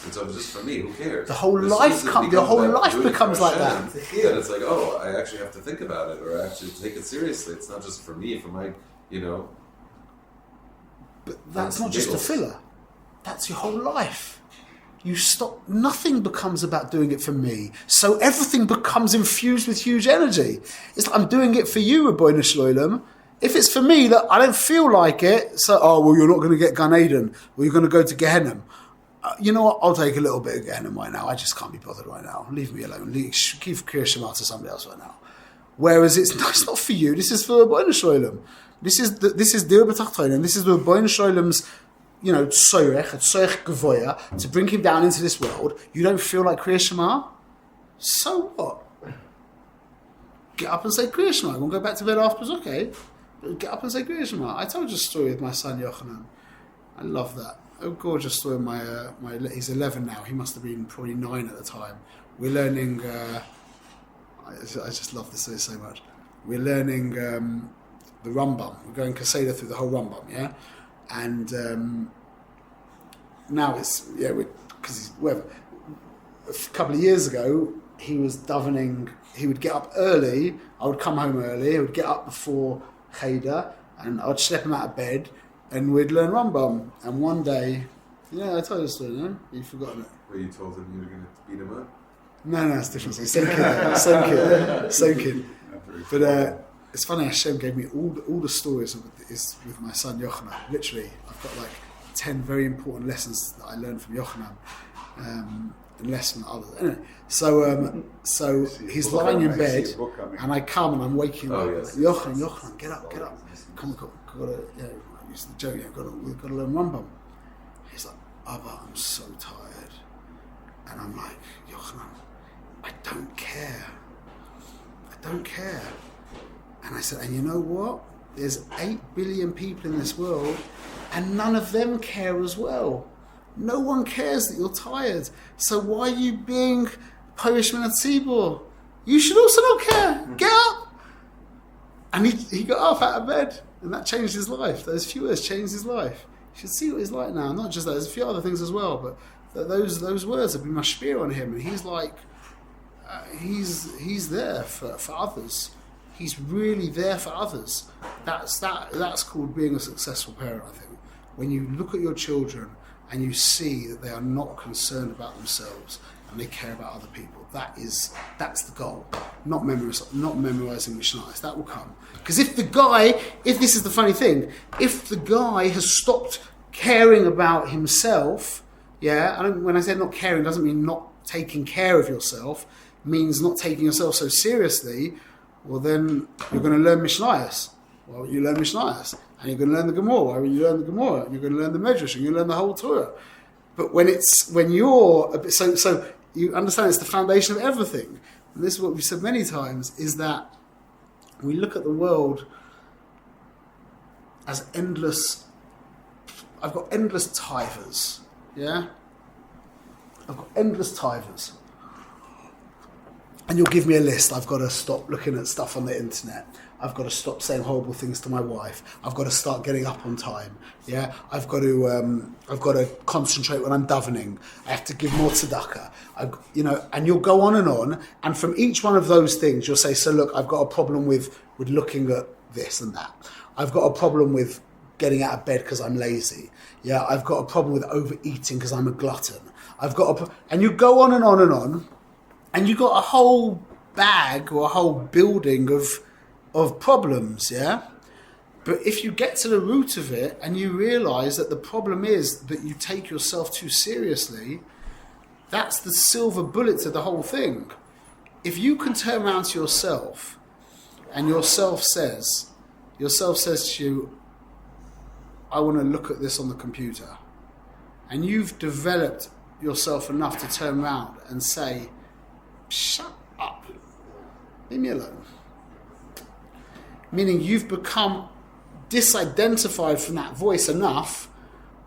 And so if it's just for me, who cares? The whole life becomes like that. Then it's like, oh, I actually have to think about it, or I actually take it seriously. It's not just for me, for my, But that's not just a filler. That's your whole life. You stop. Nothing becomes about doing it for me. So everything becomes infused with huge energy. It's like I'm doing it for you, Rabbeinu Shloim. If it's for me, that I don't feel like it. So, you're not going to get Gan Eden, or you're going to go to Gehenna. You know what? I'll take a little bit of Gehenna right now. I just can't be bothered right now. Leave me alone. Give Kriya Shema to somebody else right now. Whereas it's not for you. This is for Rabbeinu Shloim. This is Dir B'Tachtonim, and this is the Rabbeinu Shloim's, tzorech gevoya, to bring him down into this world. You don't feel like Kriya Shema? So what? Get up and say Kriya Shema. You want to go back to bed afterwards? Okay. Get up and say Kriya Shema. I told you a story with my son Yochanan. I love that. A gorgeous story. He's 11 now. He must have been probably 9 at the time. We're learning. I just love this story so much. We're learning the Rambam. We're going Kaseda through the whole Rambam, yeah. And now it's because a couple of years ago he was davening. He would get up early. I would come home early. He would get up before Cheder, and I'd schlep him out of bed. And we'd learn Rambam. And one day, I told you the story, no? You've forgotten it. Well, you told him you were going to beat him up? No, it's different. Same kid. But it's funny, Hashem gave me all the stories with my son Yochanan. Literally, I've got like 10 very important lessons that I learned from Yochanan. And less from others. Anyway, so he's lying in bed, and I come and I'm waking up. Yes. Yochanan, get up. Come, gotta, used to joke, we've got to learn Rambam. He's like, Abba, I'm so tired. And I'm like, Yochanan, I don't care. And I said, and you know what? There's 8 billion people in this world, and none of them care as well. No one cares that you're tired. So why are you being Polish Min HaTzibur? You should also not care. Get up. And he got up out of bed. And that changed his life. Those few words changed his life. You should see what he's like now. Not just that. There's a few other things as well. But those words have been mashpir on him. And he's like, he's there for others. He's really there for others. That's called being a successful parent, I think. When you look at your children and you see that they are not concerned about themselves and they care about other people. That's the goal. Not memorizing Mishnayos. That will come. Because if this is the funny thing, if the guy has stopped caring about himself, when I say not caring, doesn't mean not taking care of yourself, it means not taking yourself so seriously, well then you're going to learn Mishnayos. Well, you learn Mishnayos. And you're going to learn the Gemara. Well, you learn the Gemara. And you're going to learn the Medrash. And you learn the whole Torah. But when you're a bit, so you understand it's the foundation of everything. And this is what we've said many times, is that we look at the world as endless. I've got endless tivers, yeah? I've got endless tivers. And you'll give me a list. I've got to stop looking at stuff on the internet. I've got to stop saying horrible things to my wife. I've got to start getting up on time. Yeah, I've got to concentrate when I'm davening. I have to give more tzedakah. And you'll go on. And from each one of those things, you'll say, so look, I've got a problem with looking at this and that. I've got a problem with getting out of bed because I'm lazy. Yeah, I've got a problem with overeating because I'm a glutton. And you go on, and you've got a whole bag or a whole building of problems, yeah? But if you get to the root of it and you realise that the problem is that you take yourself too seriously, that's the silver bullet to the whole thing. If you can turn around to yourself and yourself says to you, I want to look at this on the computer, and you've developed yourself enough to turn around and say, shut up, leave me alone. meaning you've become disidentified from that voice enough.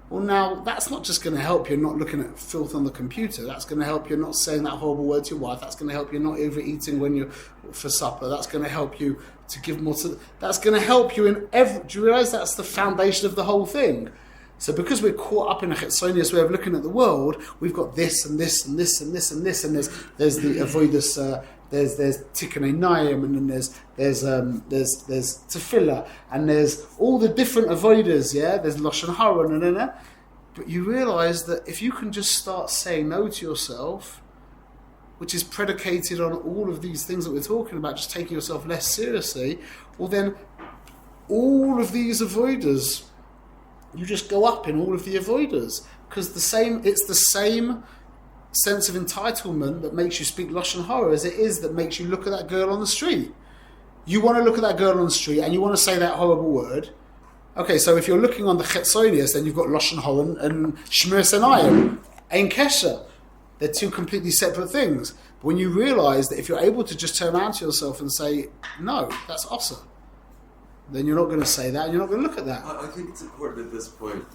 Well, now that's not just going to help you not looking at filth on the computer. That's going to help you not saying that horrible word to your wife. That's going to help you not overeating when you're for supper. That's going to help you to give more to. That's going to help you in every. Do you realize that's the foundation of the whole thing? So because we're caught up in a chetzonius way of looking at the world, we've got this and this and this and this and this, and there's the avoidus. There's tikkun einayim, and then there's tefillah, and there's all the different avodas. Yeah, there's lashon hara, and. But you realise that if you can just start saying no to yourself, which is predicated on all of these things that we're talking about, just taking yourself less seriously, well then all of these avoiders, you just go up in all of the avoiders, because it's the same sense of entitlement that makes you speak lashon hara as it is that makes you look at that girl on the street. You want to look at that girl on the street and you want to say that horrible word. Okay, so if you're looking on the chetzonius, then you've got lashon hara and shmiras einayim, ein kesher. They're two completely separate things. But when you realise that if you're able to just turn around to yourself and say, no, that's asa, then you're not going to say that and you're not going to look at that. I think it's important at this point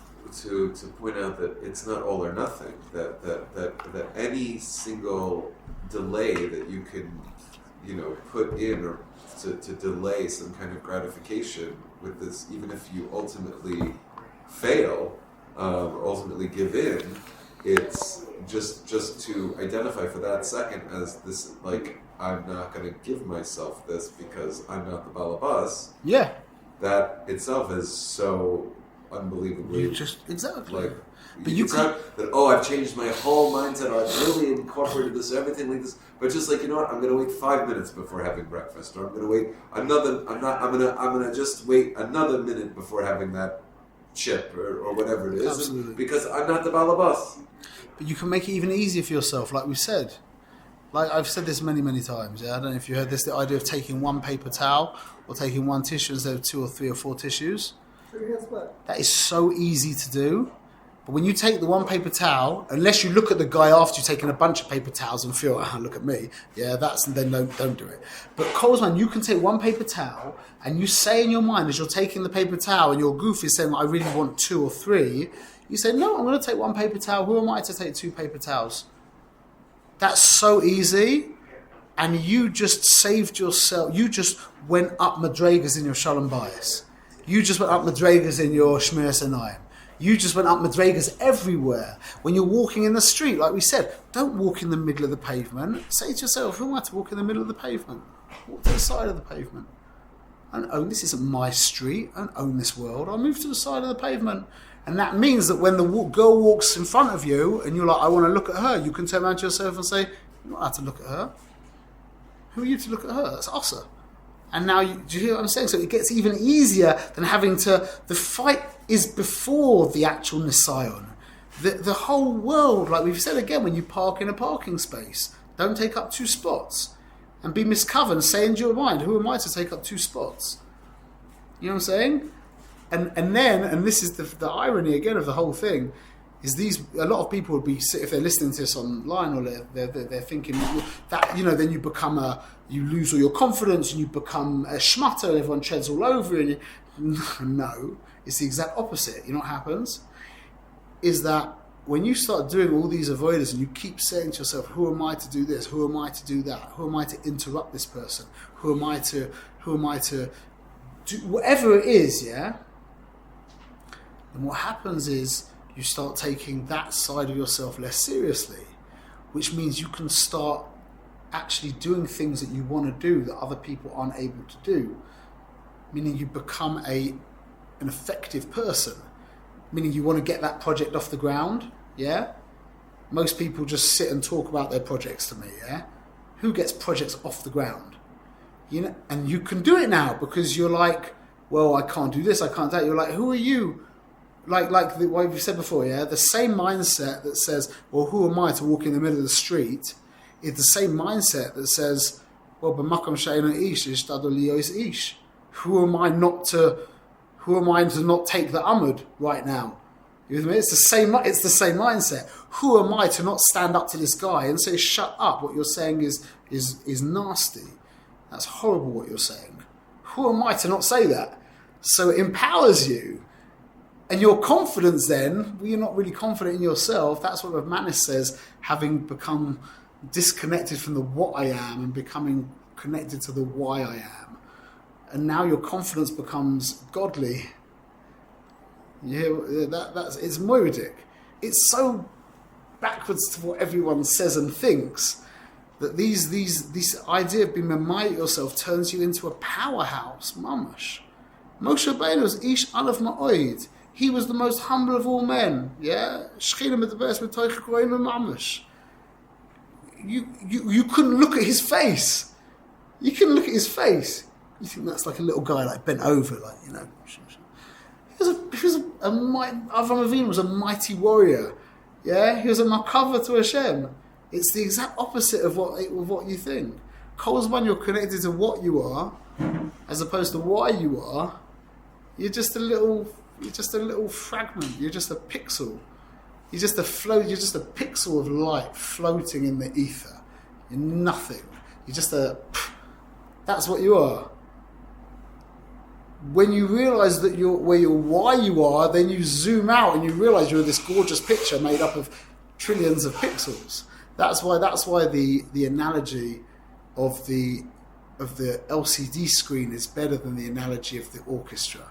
to point out that it's not all or nothing. That any single delay that you can, put in or to delay some kind of gratification with this, even if you ultimately fail or ultimately give in, it's just to identify for that second as this, like, I'm not going to give myself this because I'm not the balabas. Yeah. That itself is so unbelievably exactly. But you can that. Oh, I've changed my whole mindset. I've really incorporated this, everything like this. But just like, you know what? I'm going to wait 5 minutes before having breakfast, or I'm going to wait another. I'm going to just wait another minute before having that chip or whatever it is. Absolutely. Because I'm not the balabas. But you can make it even easier for yourself, like we said. Like I've said this many, many times. Yeah, I don't know if you heard this. The idea of taking one paper towel or taking one tissue instead of 2 or 3 or 4 tissues. That is so easy to do. But when you take the one paper towel, unless you look at the guy after you've taken a bunch of paper towels and feel, look at me. Yeah, then don't do it. But Kozman, you can take one paper towel and you say in your mind as you're taking the paper towel and your goof is saying, I really want 2 or 3. You say, no, I'm going to take one paper towel. Who am I to take 2 paper towels? That's so easy. And you just saved yourself. You just went up madregas in your shalom bayis. You just went up madregas in your shmiras einayim. You just went up madregas everywhere. When you're walking in the street, like we said, don't walk in the middle of the pavement. Say to yourself, who am I to walk in the middle of the pavement? Walk to the side of the pavement. And own, this isn't my street. I don't own this world. I'll move to the side of the pavement. And that means that when the girl walks in front of you and you're like, I want to look at her, you can turn around to yourself and say, you're not allowed to look at her. Who are you to look at her? That's Asa. And now, do you hear what I'm saying? So it gets even easier than having to... The fight is before the actual Nisayon. The whole world, like we've said again, when you park in a parking space, don't take up 2 spots. And be miscovered, say into your mind, who am I to take up 2 spots? You know what I'm saying? And this is the irony again of the whole thing, is a lot of people would be, if they're listening to this online or they're thinking that, then you become you lose all your confidence and you become a schmutter and everyone treads all over you. No, it's the exact opposite. You know what happens? Is that when you start doing all these avoiders and you keep saying to yourself, who am I to do this? Who am I to do that? Who am I to interrupt this person? Who am I to do whatever it is, yeah? And what happens is you start taking that side of yourself less seriously, which means you can start actually doing things that you want to do that other people aren't able to do. Meaning you become an effective person. Meaning you want to get that project off the ground, yeah? Most people just sit and talk about their projects to me, yeah? Who gets projects off the ground? And you can do it now because you're like, well, I can't do this, I can't do that. You're like, who are you? Like what we've said before, yeah? The same mindset that says, well, who am I to walk in the middle of the street, is the same mindset that says, well, b'makom she'eino ish yishtadol liyos ish. Who am I to not take the amud right now? You know what I mean? It's the same mindset. Who am I to not stand up to this guy and say, shut up, what you're saying is nasty. That's horrible what you're saying. who am I to not say that? So it empowers you. And your confidence then, well, you're not really confident in yourself. That's what Rav Manis says, having become disconnected from the what I am and becoming connected to the why I am. And now your confidence becomes godly. It's moedic. It's so backwards to what everyone says and thinks that this idea of being memayit yourself turns you into a powerhouse, mamash. Moshe Rabbeinu was ish alav ma'oid. He was the most humble of all men. Yeah, Shechina with the best with toicha koreinu mamash. You couldn't look at his face. You couldn't look at his face. You think that's like a little guy like bent over, like, you know. Avram Avinu was a mighty warrior. Yeah, he was a makava to Hashem. It's the exact opposite of what you think. When you're connected to what you are, as opposed to why you are, you're just a little fragment. You're just a pixel. You're just a pixel of light floating in the ether. You're nothing. You're just that's what you are. When you realise that why you are, then you zoom out and you realise you're this gorgeous picture made up of trillions of pixels. That's why the analogy of the LCD screen is better than the analogy of the orchestra.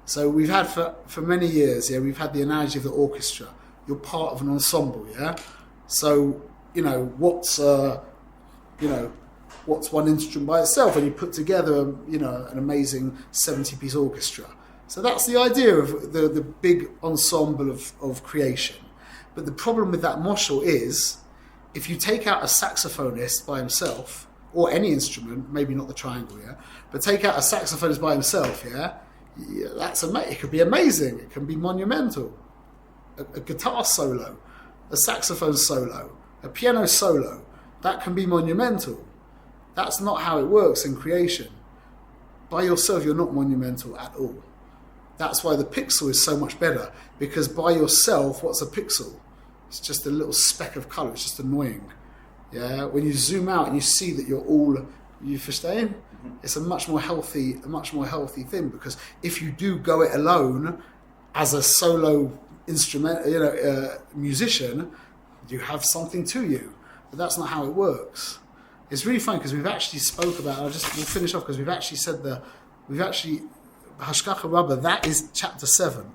So we've had for many years, we've had the analogy of the orchestra. You're part of an ensemble, yeah. So what's one instrument by itself, and you put together, an amazing 70-piece orchestra. So that's the idea of the big ensemble of creation. But the problem with that moshel is, if you take out a saxophonist by himself, or any instrument, maybe not the triangle, but take out a saxophonist by himself, that's amazing. It could be amazing. It can be monumental. A guitar solo, a saxophone solo, a piano solo, that can be monumental. That's not how it works in creation. By yourself, you're not monumental at all. That's why the pixel is so much better, because by yourself, what's a pixel? It's just a little speck of color. It's just annoying. Yeah. When you zoom out and you see that you're all, you verstehen? It's a much more healthy thing, because if you do go it alone as a solo musician, you have something to you. But that's not how it works. It's really funny because we've actually spoke about. We'll finish off because we've actually Hashgacha Rabbah. That is chapter 7.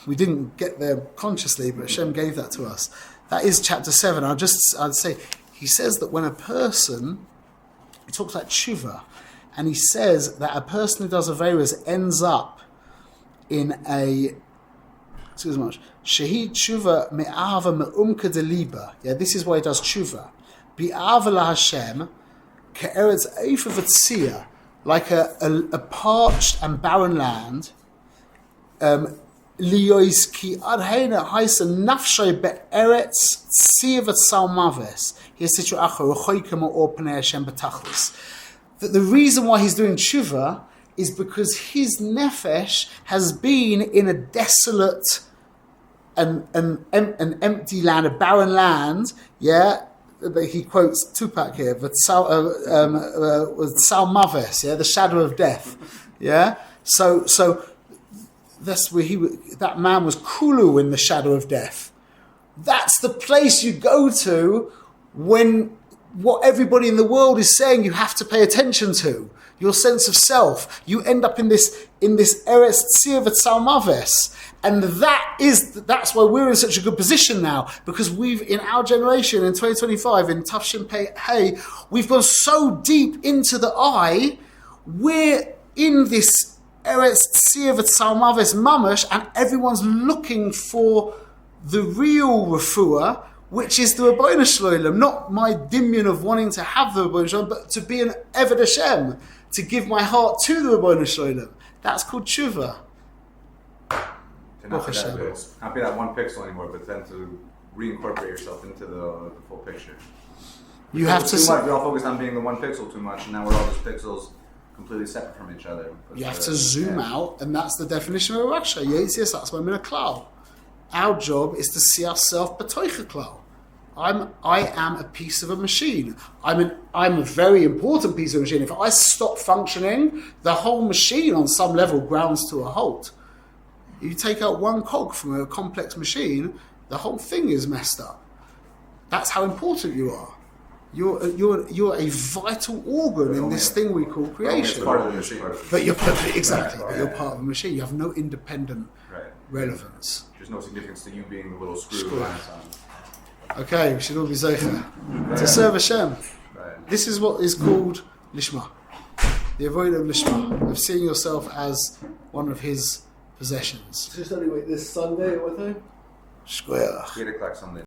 We didn't get there consciously, but Hashem gave that to us. That is chapter 7. I'd say he says that when a person, he talks about tshuva, and he says that a person who does averos ends up in a, excuse me, shehi tshuva me'ava me'umka deliba. Yeah, this is why he does tshuva. Bi'ava la Hashem ke'eretz eifa v'tzia, like a parched and barren land. Liyois ki adheina haisa nafshay be'eretz tzia v'tzal maves. Here's situ achar uchoykem or pnei Hashem b'tachlis. That the reason why he's doing tshuva is because his nefesh has been in a desolate and empty land, a barren land. Yeah, he quotes Tupac here, with Sal Maves, the shadow of death. Yeah, so that's where that man was kulu in the shadow of death. That's the place you go to when what everybody in the world is saying you have to pay attention to, your sense of self. You end up in this Eretz Tzir V'Tzal Maves. And that's why we're in such a good position now, because we've, in our generation, in 2025, in Tafshin Pei Hey, we've gone so deep into the eye, we're in this Eretz Tzir V'Tzal Maves mamash, and everyone's looking for the real refuah, which is the Rabbeinu Shloim, not my dimyon of wanting to have the Rabbeinu Shloim, but to be an Eved Hashem, to give my heart to the Rabbeinu Shloim. That's called tshuva. To not be that one pixel anymore, but then to reincorporate yourself into the full picture. You have to. We're all focused on being the one pixel too much, and now we're all just pixels completely separate from each other. You have to zoom out, and that's the definition of a Raksha. Yes, that's why I'm in a cloud. Our job is to see ourselves b'toich a klal. I am a piece of a machine. I'm a very important piece of a machine. If I stop functioning, the whole machine on some level grounds to a halt. You take out one cog from a complex machine, the whole thing is messed up. That's how important you are. You're a vital organ in this thing we call creation. Part of the machine. But you're exactly. But you're part of a machine. You have no independent relevance. There's no significance to you being the little screw. Okay, we should all be zeicher to serve Hashem. Right. This is what is called lishma, the avoid of lishma, of seeing yourself as one of His possessions. So, anyway, this Sunday at what time? Shkoyach. 8 o'clock Sunday.